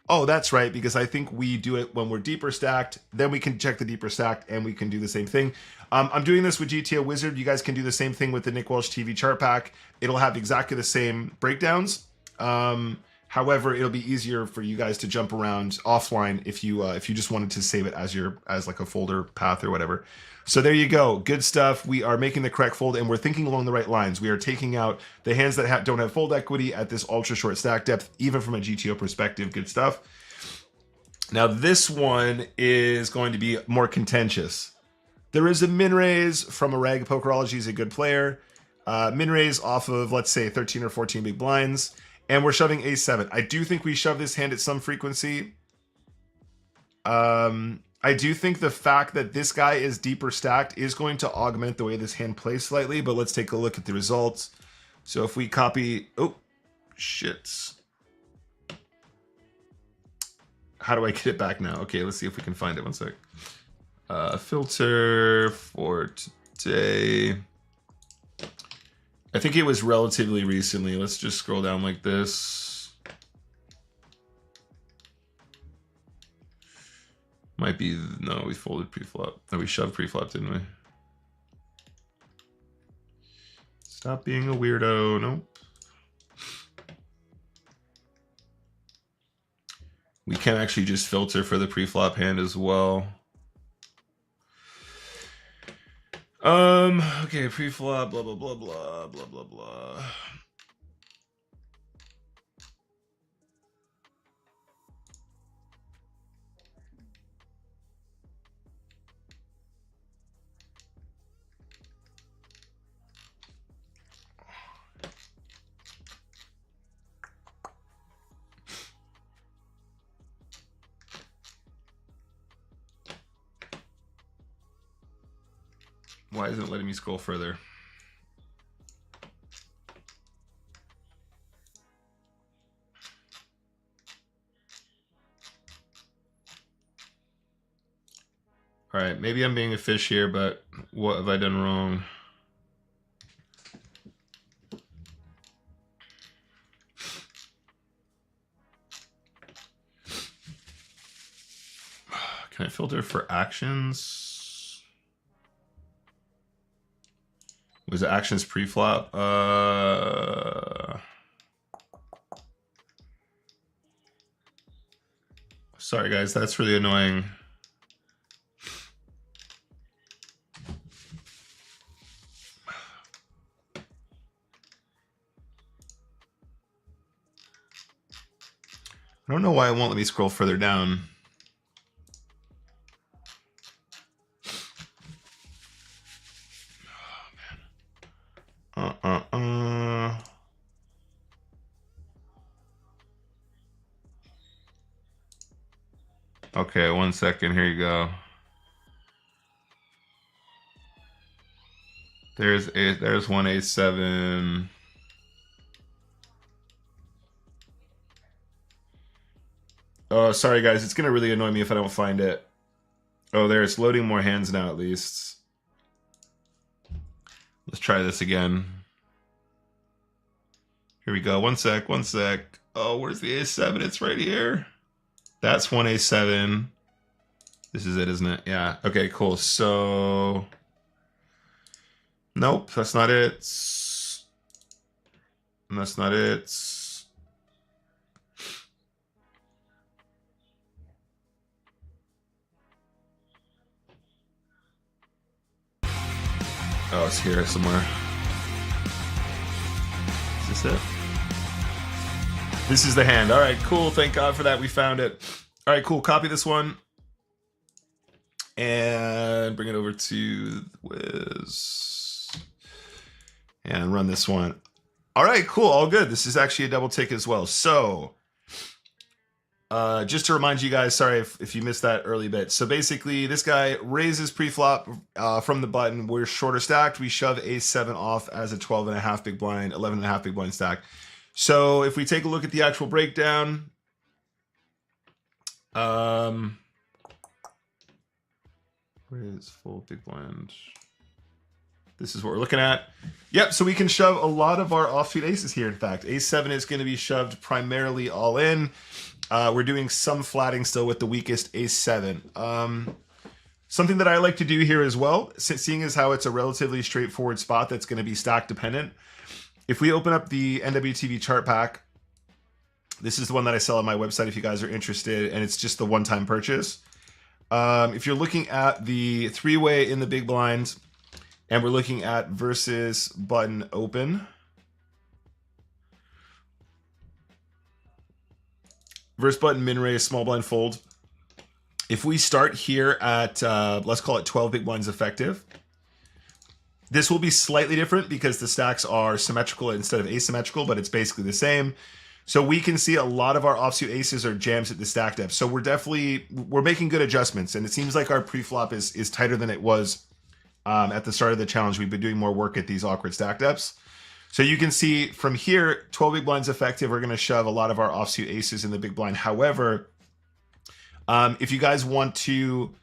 [SPEAKER 1] Oh, that's right, because I think we do it when we're deeper stacked. Then we can check the deeper stacked and we can do the same thing. I'm doing this with GTO Wizard. You guys can do the same thing with the Nick Walsh TV chart pack. It'll have exactly the same breakdowns. However, it'll be easier for you guys to jump around offline if you just wanted to save it as like a folder path or whatever. So there you go. Good stuff. We are making the correct fold and we're thinking along the right lines. We are taking out the hands that don't have fold equity at this ultra short stack depth, even from a GTO perspective. Good stuff. Now this one is going to be more contentious. There is a min raise from a reg. Pokerology is a good player. Min raise off of, let's say, 13 or 14 big blinds. And we're shoving a7. I do think we shove this hand at some frequency. I do think the fact that this guy is deeper stacked is going to augment the way this hand plays slightly, but let's take a look at the results. So if we copy... Oh, shit. How do I get it back now? Okay, let's see if we can find it. One sec. Filter for today... I think it was relatively recently. Let's just scroll down like this. Might be, no, we folded pre-flop. No, we shoved pre-flop, didn't we? Stop being a weirdo. Nope. We can actually just filter for the pre-flop hand as well. Okay, pre-flop, blah, blah, blah, blah, blah, blah, blah. Why isn't it letting me scroll further? All right, maybe I'm being a fish here, but what have I done wrong? filter for actions? Was it actions pre-flop? Sorry guys, that's really annoying. I don't know why it won't let me scroll further down. Okay, 1 second. Here you go. There's one A7. Oh, sorry guys, it's gonna really annoy me if I don't find it. Oh, there, it's loading more hands now at least. Let's try this again. Here we go. 1 sec, 1 sec. Oh, where's the A7? It's right here. That's one A7. This is it, isn't it? Yeah. Okay, cool. So, nope, that's not it. And that's not it. Oh, it's here somewhere. Is this it? This is the hand. All right, cool. Thank God for that. We found it. All right, cool. Copy this one and bring it over to Wiz and run this one. All right, cool. All good. This is actually a double tick as well. So just to remind you guys, sorry if you missed that early bit. So basically, this guy raises pre-flop from the button. We're shorter stacked. We shove A7 off as a 12.5 big blind, 11.5 big blind stack. So if we take a look at the actual breakdown, where is full big blind? This is what we're looking at. Yep, so we can shove a lot of our offsuit aces here, in fact. A7 is going to be shoved primarily all in. We're doing some flatting still with the weakest A7. Something that I like to do here as well, seeing as how it's a relatively straightforward spot that's going to be stack dependent. If we open up the NWTV chart pack, this is the one that I sell on my website if you guys are interested, and it's just the one-time purchase. If you're looking at the three-way in the big blind, and we're looking at versus button open, versus button min raise, small blind fold. If we start here at, let's call it 12 big blinds effective, this will be slightly different because the stacks are symmetrical instead of asymmetrical, but it's basically the same. So we can see a lot of our offsuit aces are jams at the stack depth. So we're making good adjustments, and it seems like our pre-flop is tighter than it was at the start of the challenge. We've been doing more work at these awkward stack depths. So you can see from here, 12 big blinds effective, we're going to shove a lot of our offsuit aces in the big blind. However, if you guys want to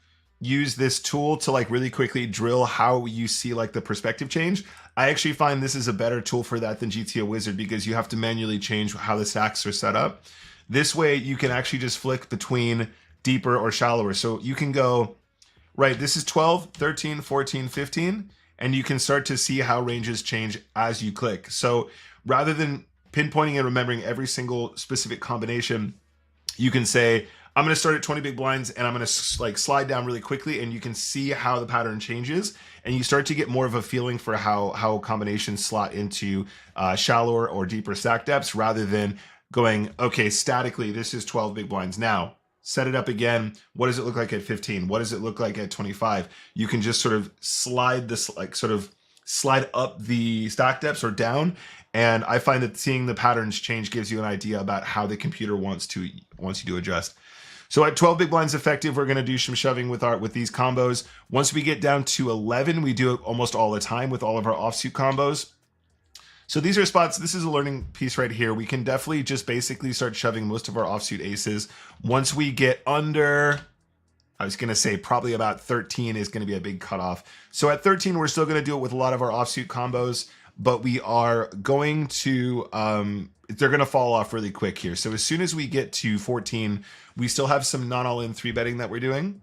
[SPEAKER 1] use this tool to like really quickly drill how you see like the perspective change, I actually find this is a better tool for that than GTO Wizard, because you have to manually change how the stacks are set up. This way you can actually just flick between deeper or shallower. So you can go, right, this is 12, 13, 14, 15, and you can start to see how ranges change as you click. So rather than pinpointing and remembering every single specific combination, you can say, I'm going to start at 20 big blinds and I'm going to like slide down really quickly, and you can see how the pattern changes, and you start to get more of a feeling for how combinations slot into shallower or deeper stack depths, rather than going, okay, statically, this is 12 big blinds. Now, set it up again. What does it look like at 15? What does it look like at 25? You can just sort of slide this, like sort of slide up the stack depths or down. And I find that seeing the patterns change gives you an idea about how the computer wants you to adjust. So at 12 big blinds effective, we're going to do some shoving with these combos. Once we get down to 11, we do it almost all the time with all of our offsuit combos. So these are spots, this is a learning piece right here. We can definitely just basically start shoving most of our offsuit aces. Once we get under, I was going to say probably about 13 is going to be a big cutoff. So at 13, we're still going to do it with a lot of our offsuit combos, but we are going to, they're going to fall off really quick here. So as soon as we get to 14, we still have some non all-in 3-betting that we're doing.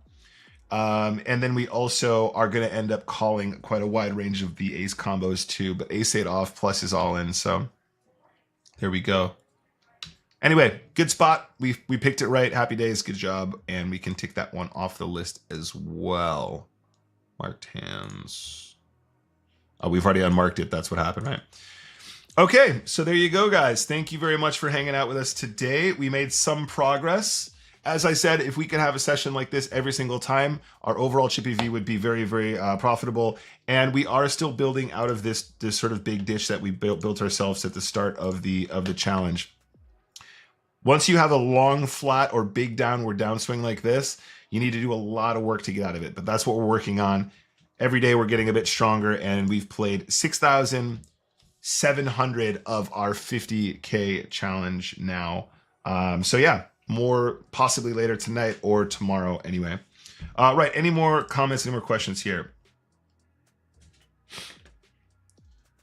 [SPEAKER 1] And then we also are going to end up calling quite a wide range of the ace combos too, but ace 8 off plus is all in. So there we go. Anyway, good spot. We picked it right. Happy days. Good job. And we can tick that one off the list as well. Marked hands. Oh, we've already unmarked it. That's what happened, right? Okay, so there you go, guys. Thank you very much for hanging out with us today. We made some progress. As I said, if we could have a session like this every single time, our overall Chippy V would be very, very profitable. And we are still building out of this sort of big dish that we built ourselves at the start of the challenge. Once you have a long flat or big downward downswing like this, you need to do a lot of work to get out of it. But that's what we're working on. Every day we're getting a bit stronger, and we've played 6,700 of our 50K challenge now. So yeah, more possibly later tonight or tomorrow anyway. Right, any more comments, any more questions here?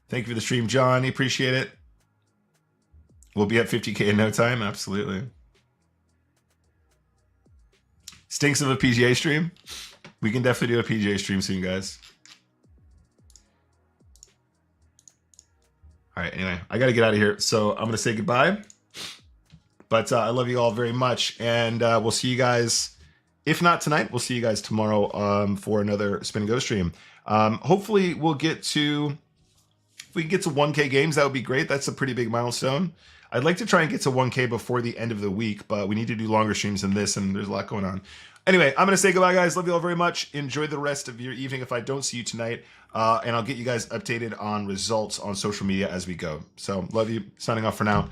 [SPEAKER 1] Thank you for the stream, John. Appreciate it. We'll be at 50K in no time. Absolutely. Stinks of a PGA stream. We can definitely do a PGA stream soon, guys. All right, anyway, I got to get out of here. So I'm going to say goodbye. But I love you all very much. And we'll see you guys, if not tonight, we'll see you guys tomorrow for another Spin Go stream. Hopefully we'll get to, if we can get to 1K games, that would be great. That's a pretty big milestone. I'd like to try and get to 1K before the end of the week, but we need to do longer streams than this, and there's a lot going on. Anyway, I'm going to say goodbye, guys. Love you all very much. Enjoy the rest of your evening if I don't see you tonight, and I'll get you guys updated on results on social media as we go. So love you. Signing off for now.